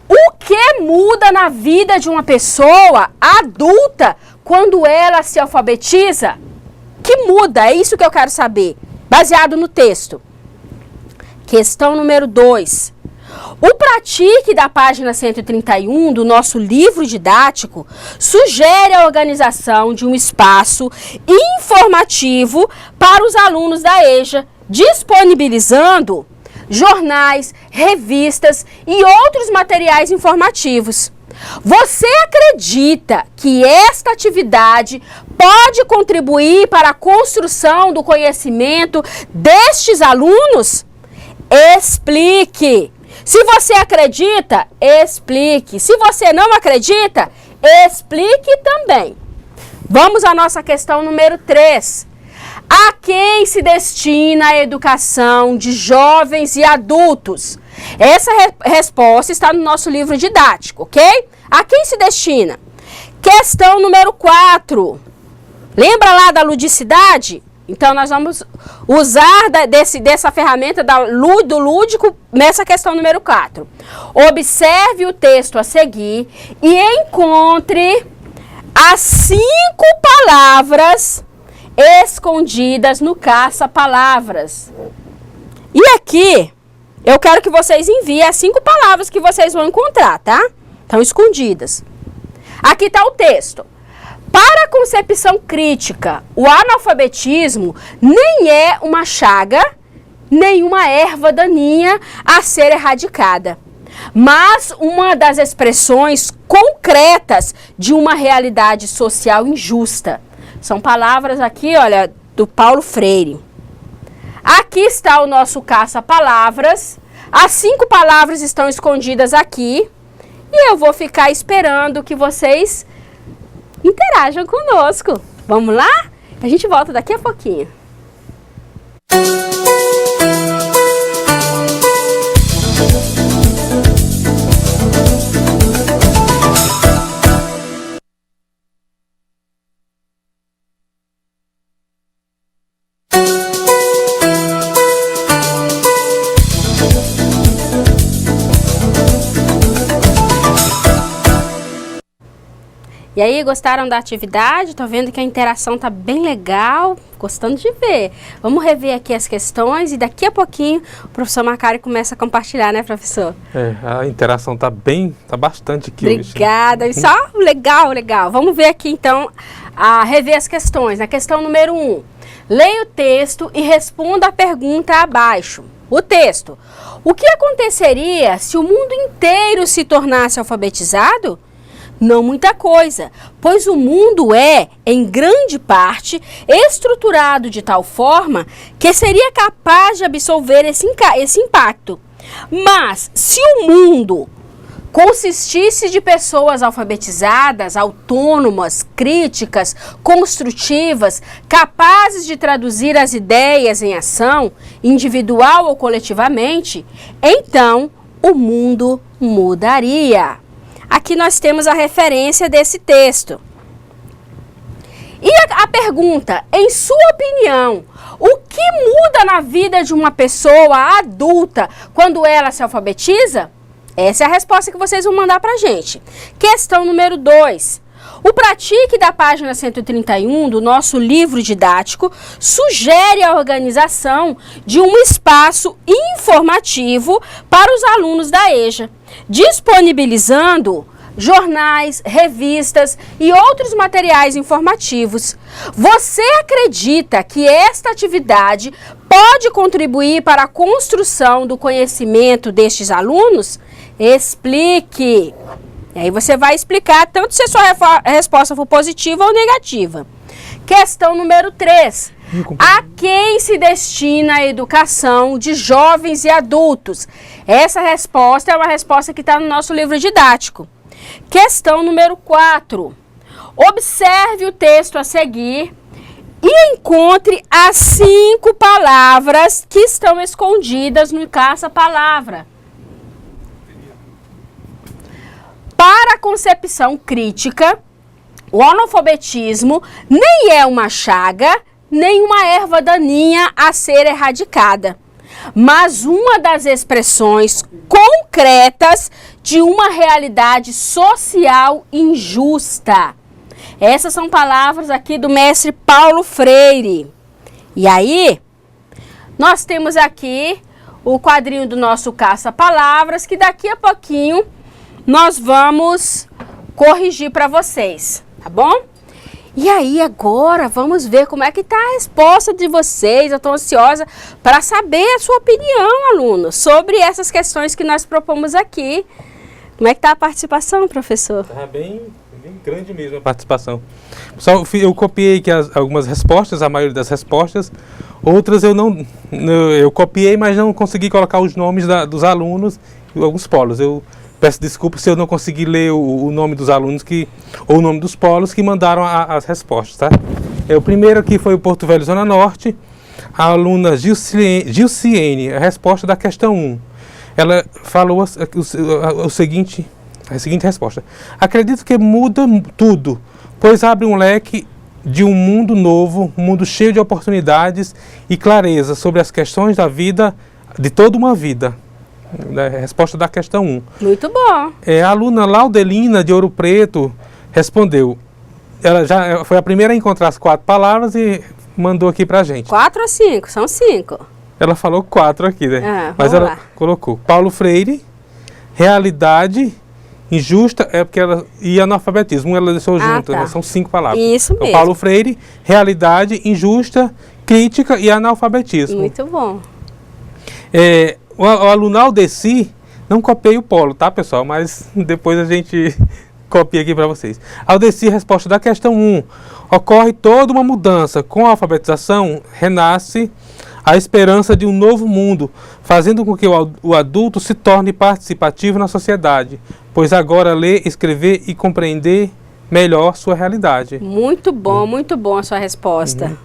o que muda na vida de uma pessoa adulta quando ela se alfabetiza? Que muda? É isso que eu quero saber, baseado no texto. Questão número 2. O Pratique da página 131 do nosso livro didático sugere a organização de um espaço informativo para os alunos da EJA, disponibilizando jornais, revistas e outros materiais informativos. Você acredita que esta atividade pode contribuir para a construção do conhecimento destes alunos? Explique. Se você acredita, explique. Se você não acredita, explique também. Vamos à nossa questão número 3. A quem se destina a educação de jovens e adultos? Essa resposta está no nosso livro didático, ok? A quem se destina? Questão número 4. Lembra lá da ludicidade? Então, nós vamos usar dessa ferramenta do lúdico nessa questão número 4. Observe o texto a seguir e encontre as 5 palavras escondidas no caça-palavras. E aqui, eu quero que vocês enviem as 5 palavras que vocês vão encontrar, tá? Estão escondidas. Aqui está o texto. Para a concepção crítica, o analfabetismo nem é uma chaga, nem uma erva daninha a ser erradicada, mas uma das expressões concretas de uma realidade social injusta. São palavras aqui, olha, do Paulo Freire. Aqui está o nosso caça-palavras. As 5 palavras estão escondidas aqui. E eu vou ficar esperando que vocês interajam conosco. Vamos lá? A gente volta daqui a pouquinho. E aí, gostaram da atividade? Tô vendo que a interação tá bem legal, gostando de ver. Vamos rever aqui as questões e daqui a pouquinho o professor Macário começa a compartilhar, né, professor? A interação tá bastante aqui. Obrigada, isso legal. Vamos ver aqui então, rever as questões. Na questão número 1, leia o texto e responda a pergunta abaixo. O texto: o que aconteceria se o mundo inteiro se tornasse alfabetizado? Não muita coisa, pois o mundo é, em grande parte, estruturado de tal forma que seria capaz de absorver esse impacto. Mas, se o mundo consistisse de pessoas alfabetizadas, autônomas, críticas, construtivas, capazes de traduzir as ideias em ação, individual ou coletivamente, então o mundo mudaria. Aqui nós temos a referência desse texto. E a pergunta: em sua opinião, o que muda na vida de uma pessoa adulta quando ela se alfabetiza? Essa é a resposta que vocês vão mandar pra gente. Questão número 2. O Pratique da página 131 do nosso livro didático sugere a organização de um espaço informativo para os alunos da EJA, disponibilizando jornais, revistas e outros materiais informativos. Você acredita que esta atividade pode contribuir para a construção do conhecimento destes alunos? Explique. E aí você vai explicar tanto se a sua resposta for positiva ou negativa. Questão número 3. A quem se destina a educação de jovens e adultos? Essa resposta é uma resposta que está no nosso livro didático. Questão número 4. Observe o texto a seguir e encontre as 5 palavras que estão escondidas no caça-palavra. Para a concepção crítica, o analfabetismo nem é uma chaga, nem uma erva daninha a ser erradicada, mas uma das expressões concretas de uma realidade social injusta. Essas são palavras aqui do mestre Paulo Freire. E aí, nós temos aqui o quadrinho do nosso caça-palavras, que daqui a pouquinho nós vamos corrigir para vocês, tá bom? E aí agora vamos ver como é que está a resposta de vocês. Eu estou ansiosa para saber a sua opinião, alunos, sobre essas questões que nós propomos aqui. Como é que está a participação, professor? Está bem grande mesmo a participação. Pessoal, eu copiei aqui algumas respostas, a maioria das respostas. Outras eu copiei, mas não consegui colocar os nomes dos alunos e alguns polos. Eu peço desculpa se eu não consegui ler o nome dos alunos ou o nome dos polos que mandaram as respostas, tá? O primeiro aqui foi o Porto Velho, Zona Norte. A aluna Gilciene, a resposta da questão 1. Ela falou a seguinte resposta: acredito que muda tudo, pois abre um leque de um mundo novo, um mundo cheio de oportunidades e clareza sobre as questões da vida, de toda uma vida. Resposta da questão 1. Muito bom. A aluna Laudelina de Ouro Preto respondeu. Ela já foi a primeira a encontrar as 4 palavras e mandou aqui pra gente. 4 ou 5? São 5. Ela falou 4 aqui, né? Mas ela colocou Paulo Freire, realidade, injusta, e analfabetismo. Ela deixou junto, tá. Né? São 5 palavras. Isso mesmo. Paulo Freire, realidade, injusta, crítica e analfabetismo. Muito bom. O aluno Aldeci, não copiei o polo, tá, pessoal? Mas depois a gente copia aqui para vocês. Aldeci, resposta da questão 1. Ocorre toda uma mudança. Com a alfabetização, renasce a esperança de um novo mundo, fazendo com que o adulto se torne participativo na sociedade, pois agora lê, escrever e compreender melhor sua realidade. Muito bom a sua resposta.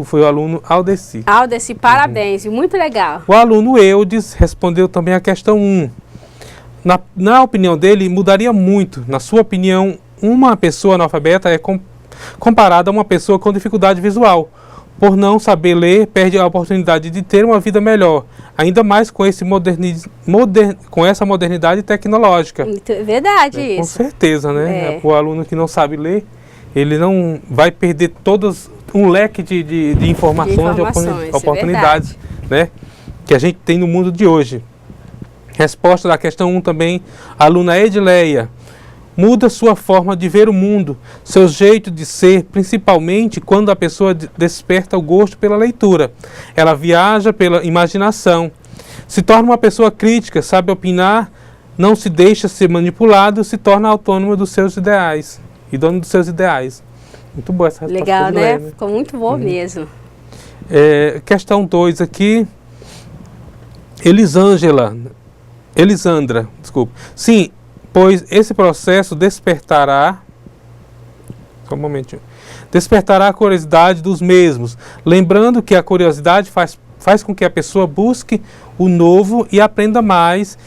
Foi o aluno Aldeci. Aldeci, parabéns, muito legal. O aluno Eudes respondeu também a questão 1. Na opinião dele, mudaria muito. Na sua opinião, uma pessoa analfabeta é comparada a uma pessoa com dificuldade visual. Por não saber ler, perde a oportunidade de ter uma vida melhor. ainda mais com, com essa modernidade tecnológica. Verdade isso. Com certeza, né? O aluno que não sabe ler, ele não vai perder um leque de informações, de oportunidades, né? Que a gente tem no mundo de hoje. Resposta da questão 1 também, aluna Edileia. Muda sua forma de ver o mundo, seu jeito de ser, principalmente quando a pessoa desperta o gosto pela leitura. Ela viaja pela imaginação, se torna uma pessoa crítica, sabe opinar, não se deixa ser manipulado, se torna autônoma dos seus ideais e dono dos seus ideais. Muito boa essa resposta. Legal, né? Ficou muito boa mesmo. Questão 2 aqui, Elisandra, desculpa. Sim, pois esse processo despertará a curiosidade dos mesmos, lembrando que a curiosidade faz com que a pessoa busque o novo e aprenda mais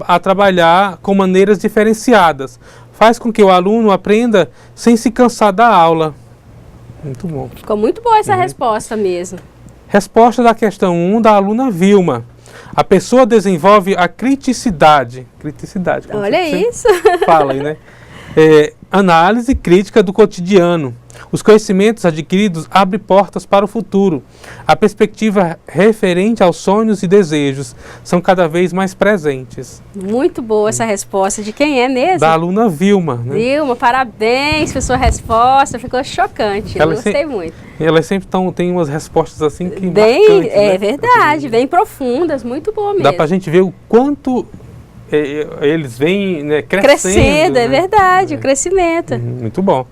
a trabalhar com maneiras diferenciadas. Faz com que o aluno aprenda sem se cansar da aula. Muito bom. Ficou muito boa essa resposta mesmo. Resposta da questão 1 da aluna Vilma. A pessoa desenvolve a criticidade. Olha isso. Fala aí, né? Análise crítica do cotidiano. Os conhecimentos adquiridos abrem portas para o futuro. A perspectiva referente aos sonhos e desejos são cada vez mais presentes. Muito boa essa resposta. De quem é mesmo? Da aluna Vilma. Né? Vilma, parabéns pela sua resposta. Ficou chocante. Eu gostei muito. Elas sempre têm umas respostas assim que bem, né? Verdade, bem profundas. Muito boa mesmo. Dá pra gente ver o quanto eles vêm, né, crescendo. É verdade, o crescimento. Muito bom.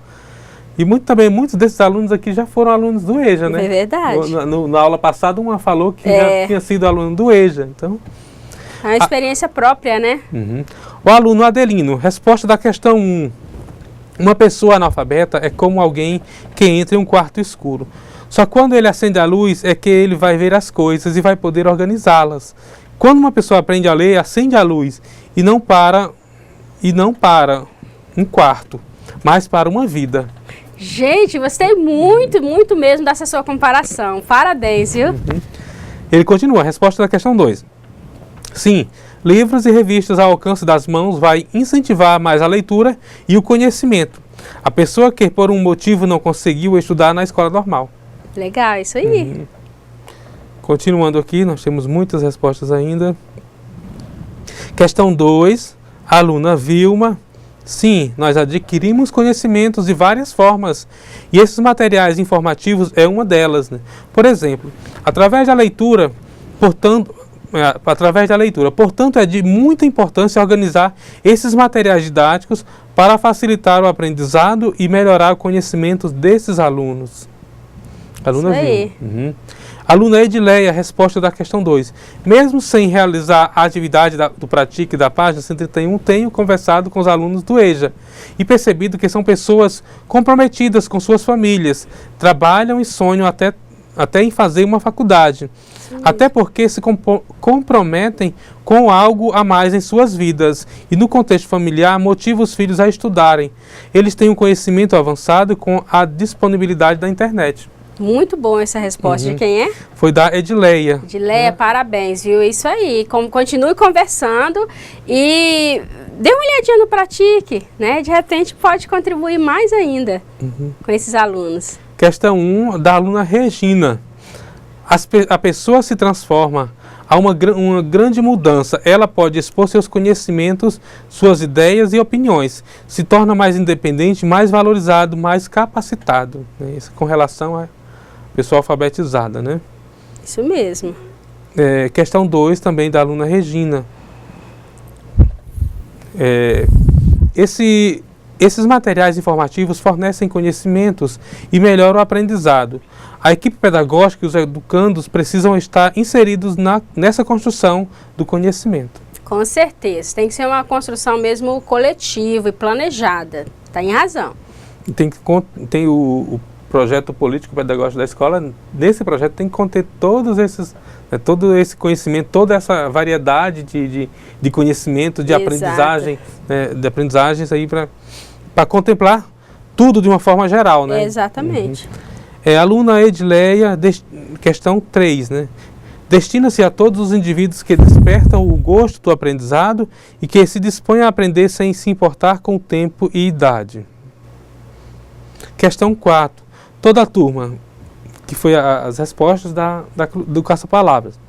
E muitos desses alunos aqui já foram alunos do EJA, né? É verdade. Na aula passada, uma falou que já tinha sido aluno do EJA. Então, é uma experiência própria, né? O aluno Adelino, resposta da questão 1. Uma pessoa analfabeta é como alguém que entra em um quarto escuro. Só quando ele acende a luz é que ele vai ver as coisas e vai poder organizá-las. Quando uma pessoa aprende a ler, acende a luz e não para um quarto, mas para uma vida. Gente, gostei muito mesmo dessa sua comparação. Parabéns, viu? Ele continua, a resposta da questão 2. Sim, livros e revistas ao alcance das mãos vai incentivar mais a leitura e o conhecimento. A pessoa que por um motivo não conseguiu estudar na escola normal. Legal, isso aí. Continuando aqui, nós temos muitas respostas ainda. Questão 2, aluna Vilma. Sim, nós adquirimos conhecimentos de várias formas e esses materiais informativos é uma delas, né? Por exemplo, através da leitura, portanto, é de muita importância organizar esses materiais didáticos para facilitar o aprendizado e melhorar o conhecimento desses alunos. Aluna Vilma. Aluna Edileia, resposta da questão 2. Mesmo sem realizar a atividade do Pratique da página 131, tenho conversado com os alunos do EJA e percebido que são pessoas comprometidas com suas famílias, trabalham e sonham até em fazer uma faculdade. Até porque se comprometem com algo a mais em suas vidas e no contexto familiar motiva os filhos a estudarem. Eles têm um conhecimento avançado com a disponibilidade da internet. Muito bom essa resposta. De quem é? Foi da Edileia. Edileia, parabéns, viu? Isso aí. Continue conversando e dê uma olhadinha no Pratique, né? De repente pode contribuir mais ainda com esses alunos. Questão 1 da aluna Regina. A pessoa se transforma a uma grande mudança. Ela pode expor seus conhecimentos, suas ideias e opiniões. Se torna mais independente, mais valorizado, mais capacitado. Isso com relação a pessoa alfabetizada, né? Isso mesmo. Questão 2 também da aluna Regina. Esses materiais informativos fornecem conhecimentos e melhoram o aprendizado. A equipe pedagógica e os educandos precisam estar inseridos nessa construção do conhecimento. Com certeza. Tem que ser uma construção mesmo coletiva e planejada. Tem razão. Tem o projeto político pedagógico da escola. Nesse projeto tem que conter todo esse conhecimento, toda essa variedade de conhecimento, de aprendizagem, de aprendizagens aí para contemplar tudo de uma forma geral, né? Exatamente. Aluna Edileia, questão 3, né? Destina-se a todos os indivíduos que despertam o gosto do aprendizado e que se dispõem a aprender sem se importar com o tempo e idade. Questão 4. Toda a turma, que foi as respostas do caça-palavras.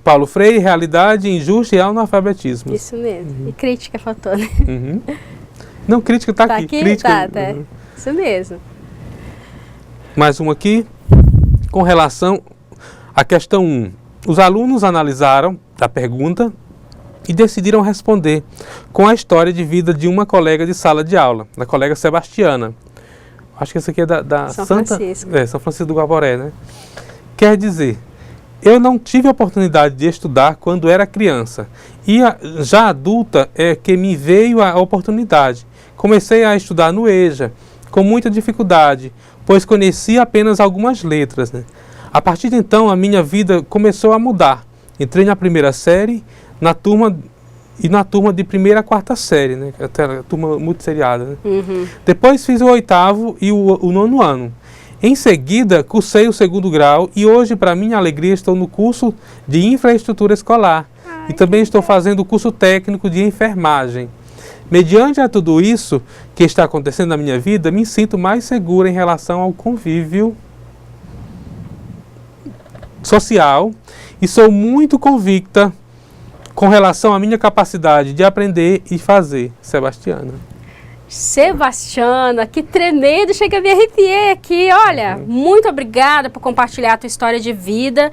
Paulo Freire, realidade, injusto e analfabetismo. Isso mesmo. E crítica faltou, né? Uhum. Não, crítica está aqui. Crítica. Tá. Isso mesmo. Mais uma aqui. Com relação à questão 1. Os alunos analisaram a pergunta e decidiram responder com a história de vida de uma colega de sala de aula, da colega Sebastiana. Acho que essa aqui é da São Santa... Francisco. São Francisco do Guaporé, né? Quer dizer, eu não tive a oportunidade de estudar quando era criança. E já adulta é que me veio a oportunidade. Comecei a estudar no EJA, com muita dificuldade, pois conheci apenas algumas letras, né? A partir de então, a minha vida começou a mudar. Entrei na primeira série, na turma de primeira a quarta série, né? Até a turma multisseriada, né? Uhum. Depois fiz o 8º e o 9º ano. Em seguida, cursei o 2º grau e hoje, para minha alegria, estou no curso de infraestrutura escolar. E também estou fazendo o curso técnico de enfermagem. Mediante a tudo isso que está acontecendo na minha vida, me sinto mais segura em relação ao convívio social e sou muito convicta com relação à minha capacidade de aprender e fazer. Sebastiana. Sebastiana, que tremendo, chega a me arrepiar aqui, olha, muito obrigada por compartilhar a tua história de vida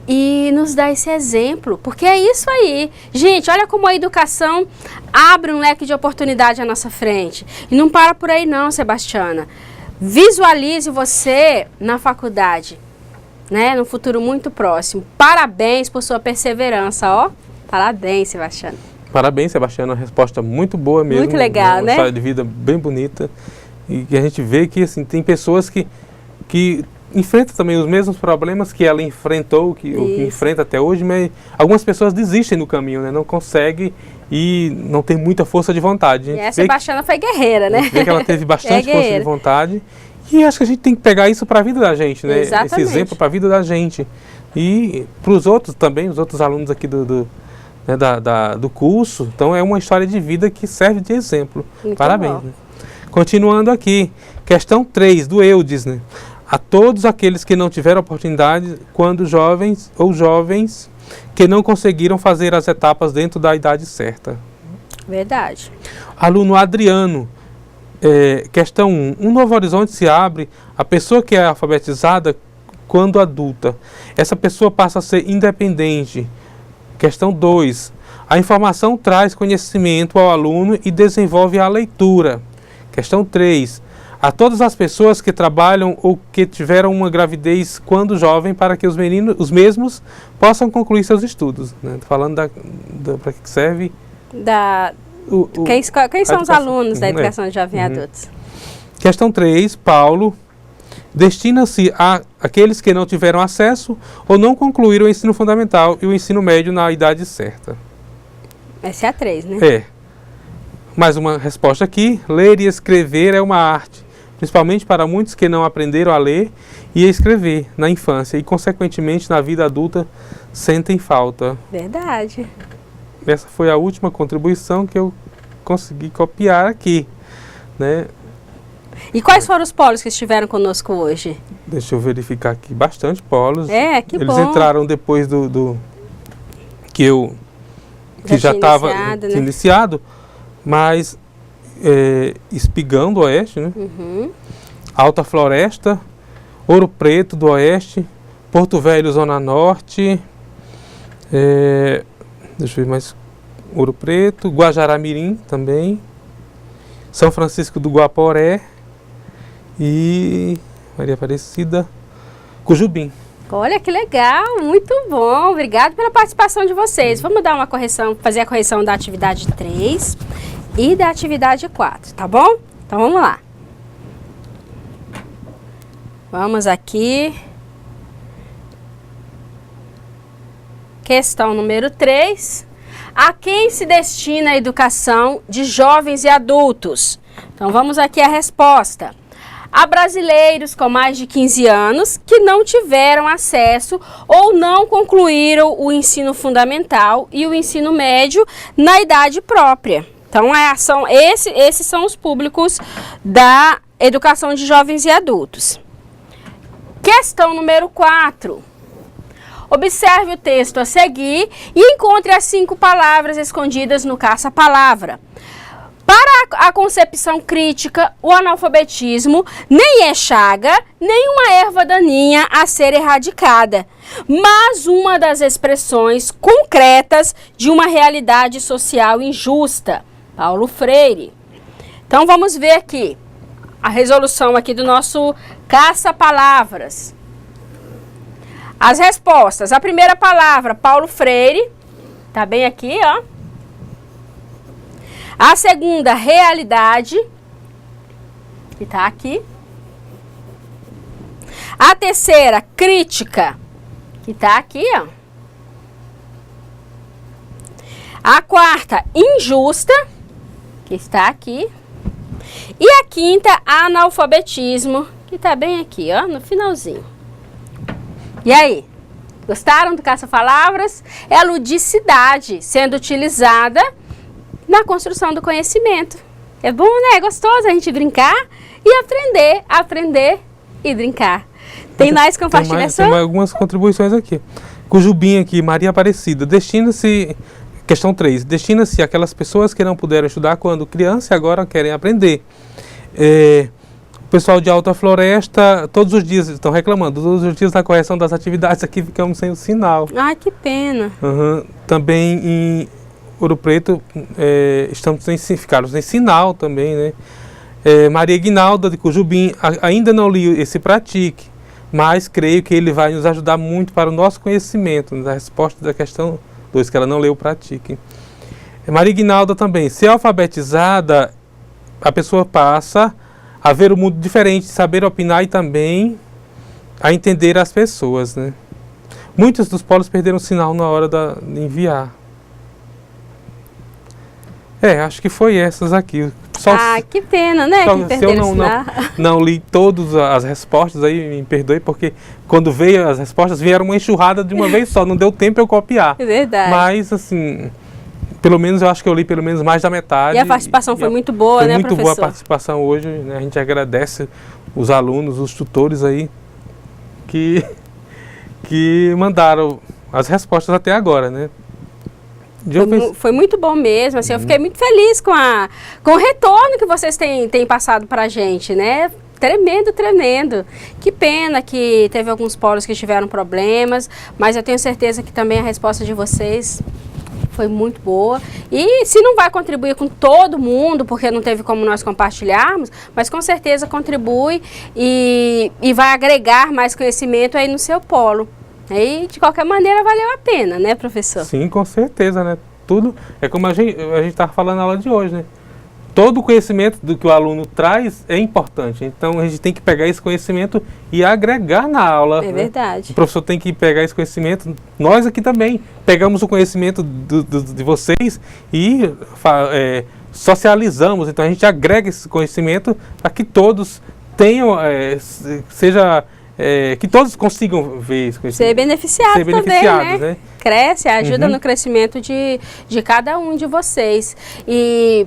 e nos dar esse exemplo, porque é isso aí. Gente, olha como a educação abre um leque de oportunidade à nossa frente. E não para por aí não, Sebastiana. Visualize você na faculdade, né, no futuro muito próximo. Parabéns por sua perseverança, ó. Parabéns, Sebastiana. Parabéns, Sebastiana, uma resposta muito boa mesmo. Muito legal, né? Uma história de vida bem bonita. E que a gente vê que assim, tem pessoas que enfrentam também os mesmos problemas que ela enfrentou, que enfrenta até hoje, mas algumas pessoas desistem no caminho, né? Não conseguem e não tem muita força de vontade. E a Sebastiana foi guerreira, né? Vê que ela teve bastante força de vontade. E acho que a gente tem que pegar isso para a vida da gente, né? Exatamente. Esse exemplo para a vida da gente. E para os outros também, os outros alunos aqui do curso. Então é uma história de vida que serve de exemplo. Muito Parabéns. bom. Né? Continuando aqui, questão 3 do Eudes, né? A todos aqueles que não tiveram oportunidade quando jovens ou jovens que não conseguiram fazer as etapas dentro da idade certa. Verdade. Aluno Adriano, questão 1. Um novo horizonte se abre a pessoa que é alfabetizada quando adulta. Essa pessoa passa a ser independente. Questão 2. A informação traz conhecimento ao aluno e desenvolve a leitura. Questão 3. A todas as pessoas que trabalham ou que tiveram uma gravidez quando jovem para que os mesmos possam concluir seus estudos. Né? Falando para que serve... Quem são os alunos da educação de jovens e adultos? Questão 3. Paulo. Destina-se a aqueles que não tiveram acesso ou não concluíram o ensino fundamental e o ensino médio na idade certa. Essa é a 3, né? Mais uma resposta aqui. Ler e escrever é uma arte, principalmente para muitos que não aprenderam a ler e a escrever na infância e, consequentemente, na vida adulta, sentem falta. Verdade. Essa foi a última contribuição que eu consegui copiar aqui, né? E quais foram os polos que estiveram conosco hoje? Deixa eu verificar aqui. Bastante polos. Que Eles bom. entraram depois que já estava iniciado, mas Espigão do Oeste, né? Uhum. Alta Floresta, Ouro Preto do Oeste, Porto Velho, Zona Norte, deixa eu ver mais, Ouro Preto, Guajará-Mirim também, São Francisco do Guaporé e Maria Aparecida, Cujubim. Olha que legal, muito bom. Obrigado pela participação de vocês. Vamos dar uma correção, fazer a correção da atividade 3 e da atividade 4, tá bom? Então vamos lá. Vamos aqui. Questão número 3. A quem se destina a educação de jovens e adultos? Então vamos aqui a resposta. a brasileiros com mais de 15 anos que não tiveram acesso ou não concluíram o ensino fundamental e o ensino médio na idade própria. Então, esses são os públicos da educação de jovens e adultos. Questão número 4. Observe o texto a seguir e encontre as 5 palavras escondidas no caça-palavra. Para a concepção crítica, o analfabetismo nem é chaga, nem uma erva daninha a ser erradicada, mas uma das expressões concretas de uma realidade social injusta. Paulo Freire. Então vamos ver aqui a resolução aqui do nosso caça-palavras. As respostas. A primeira palavra, Paulo Freire, tá bem aqui, ó. A segunda, realidade, que tá aqui. A terceira, crítica, que tá aqui, ó. A quarta, injusta, que está aqui. E a quinta, analfabetismo, que tá bem aqui, ó, no finalzinho. E aí? Gostaram do caça-palavras? É a ludicidade sendo utilizada na construção do conhecimento. É bom, né? É gostoso a gente brincar e aprender e brincar. Tem mais compartilhação? Tem algumas contribuições aqui. Cujubim aqui, Maria Aparecida, destina-se, questão 3, destina-se àquelas pessoas que não puderam estudar quando criança e agora querem aprender. O pessoal de Alta Floresta, todos os dias estão reclamando, todos os dias na correção das atividades aqui ficamos sem o sinal. Ai, que pena. Também em Ouro Preto, ficaram sem sinal também, né? Maria Guinalda de Cujubim, ainda não li esse Pratique, mas creio que ele vai nos ajudar muito para o nosso conhecimento, na resposta da questão 2, que ela não leu o Pratique. Maria Guinalda também, ser alfabetizada, a pessoa passa a ver o mundo diferente, saber opinar e também a entender as pessoas, né? Muitos dos polos perderam o sinal na hora de enviar. Acho que foi essas aqui. Que pena, né? Se eu não li todas as respostas, aí me perdoe, porque quando veio as respostas, vieram uma enxurrada de uma vez só, não deu tempo eu copiar. É verdade. Mas, assim, pelo menos eu acho que eu li pelo menos mais da metade. E a participação foi muito boa, né, professor? Foi muito boa a participação hoje, né? A gente agradece os alunos, os tutores aí, que mandaram as respostas até agora, né? Foi muito bom mesmo, assim, eu fiquei muito feliz com o retorno que vocês têm passado para a gente, né? Tremendo. Que pena que teve alguns polos que tiveram problemas, mas eu tenho certeza que também a resposta de vocês foi muito boa. E se não vai contribuir com todo mundo, porque não teve como nós compartilharmos, mas com certeza contribui e vai agregar mais conhecimento aí no seu polo. E de qualquer maneira valeu a pena, né, professor? Sim, com certeza, né? Tudo é como a gente estava falando na aula de hoje, né? Todo o conhecimento do que o aluno traz é importante. Então a gente tem que pegar esse conhecimento e agregar na aula. É verdade. O professor tem que pegar esse conhecimento. Nós aqui também pegamos o conhecimento de vocês e socializamos. Então a gente agrega esse conhecimento para que todos tenham, que todos consigam ver isso. Ser beneficiados também, né? Cresce, ajuda no crescimento de cada um de vocês. E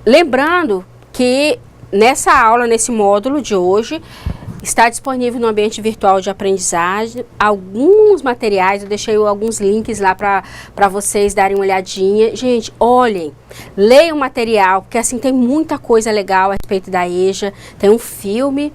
lembrando que nessa aula, nesse módulo de hoje, está disponível no ambiente virtual de aprendizagem alguns materiais, eu deixei alguns links lá para vocês darem uma olhadinha. Gente, olhem, leiam o material, porque assim tem muita coisa legal a respeito da EJA, tem um filme.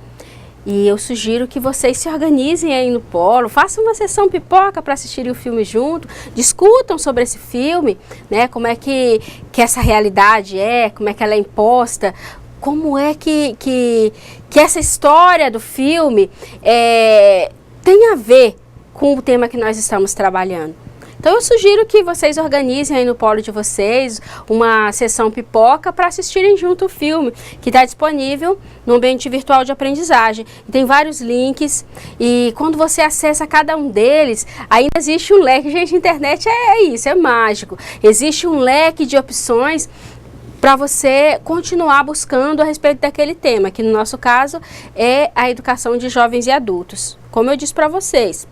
E eu sugiro que vocês se organizem aí no polo, façam uma sessão pipoca para assistirem o filme junto, discutam sobre esse filme, né? Como é que essa realidade como é que ela é imposta, como é que essa história do filme tem a ver com o tema que nós estamos trabalhando. Então eu sugiro que vocês organizem aí no polo de vocês uma sessão pipoca para assistirem junto o filme, que está disponível no ambiente virtual de aprendizagem. Tem vários links e quando você acessa cada um deles, ainda existe um leque. Gente, a internet é isso, é mágico. Existe um leque de opções para você continuar buscando a respeito daquele tema, que no nosso caso é a educação de jovens e adultos. Como eu disse para vocês,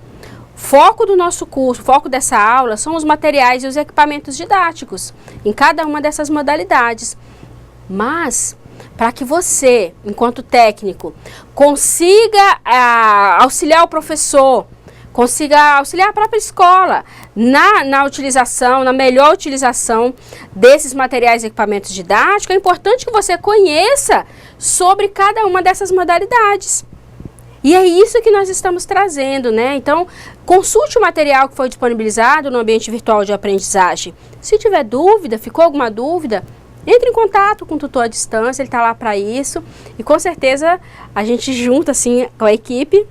foco do nosso curso, foco dessa aula são os materiais e os equipamentos didáticos em cada uma dessas modalidades. Mas, para que você, enquanto técnico, consiga auxiliar o professor, consiga auxiliar a própria escola na utilização, na melhor utilização desses materiais e equipamentos didáticos, é importante que você conheça sobre cada uma dessas modalidades. E é isso que nós estamos trazendo, né? Então, consulte o material que foi disponibilizado no ambiente virtual de aprendizagem. Se tiver dúvida, ficou alguma dúvida, entre em contato com o tutor à distância, ele está lá para isso. E com certeza a gente junta assim com a equipe,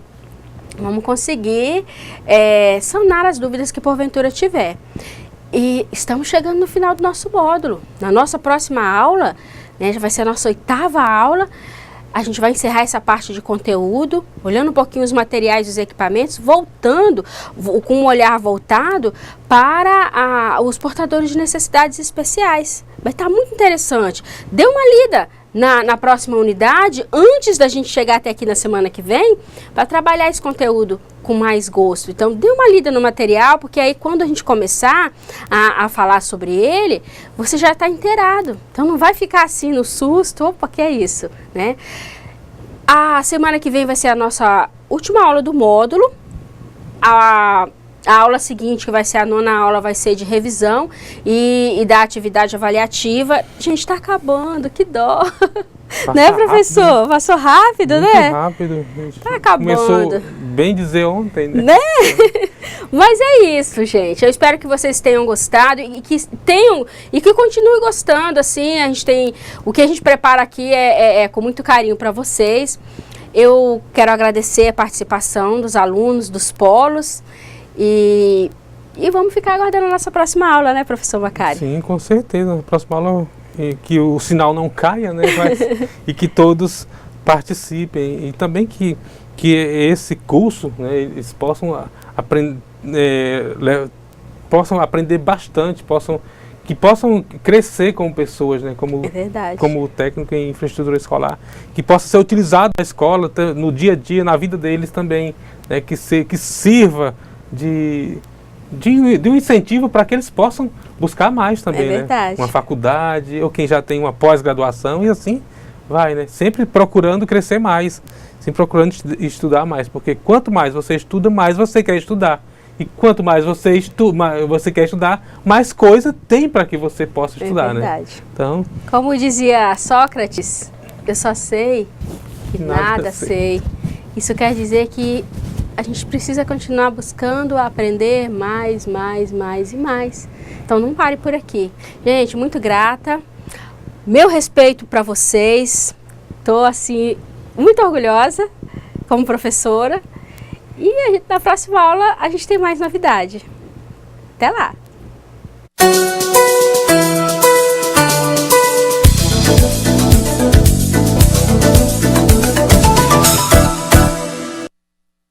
vamos conseguir sanar as dúvidas que porventura tiver. E estamos chegando no final do nosso módulo. Na nossa próxima aula, né, já vai ser a nossa 8ª aula, a gente vai encerrar essa parte de conteúdo, olhando um pouquinho os materiais e os equipamentos, voltando, com um olhar voltado para os portadores de necessidades especiais. Vai estar muito interessante. Dê uma lida na próxima unidade, antes da gente chegar até aqui na semana que vem, para trabalhar esse conteúdo com mais gosto. Então, dê uma lida no material, porque aí quando a gente começar a falar sobre ele, você já está inteirado. Então, não vai ficar assim no susto, opa, que é isso, né? A semana que vem vai ser a nossa última aula do módulo. A aula seguinte, que vai ser a 9ª aula, vai ser de revisão e da atividade avaliativa. Gente, está acabando, que dó. Né, professor? Rápido. Passou rápido, muito né? Rápido. Está acabando. Começou bem dizer ontem, né? Mas é isso, gente. Eu espero que vocês tenham gostado e que continuem gostando, assim. A gente tem, o que a gente prepara aqui é com muito carinho para vocês. Eu quero agradecer a participação dos alunos, dos polos. E vamos ficar aguardando a nossa próxima aula, né, professor Macari? Sim, com certeza. Na próxima aula, que o sinal não caia, né? E que todos participem. E também que esse curso, né, eles possam aprender bastante, que possam crescer como pessoas, né, como técnico em infraestrutura escolar, que possa ser utilizado na escola, no dia a dia, na vida deles também, né, que sirva de um incentivo para que eles possam buscar mais também, né? Uma faculdade, ou quem já tem uma pós-graduação, e assim vai, né? Sempre procurando crescer mais, sempre procurando estudar mais, porque quanto mais você estuda, mais você quer estudar. E quanto mais você quer estudar, mais coisa tem para que você possa estudar, né? Então, como dizia Sócrates, eu só sei que nada sei. Isso quer dizer que a gente precisa continuar buscando aprender mais e mais. Então não pare por aqui. Gente, muito grata. Meu respeito para vocês. Estou assim muito orgulhosa como professora. E na próxima aula a gente tem mais novidade. Até lá!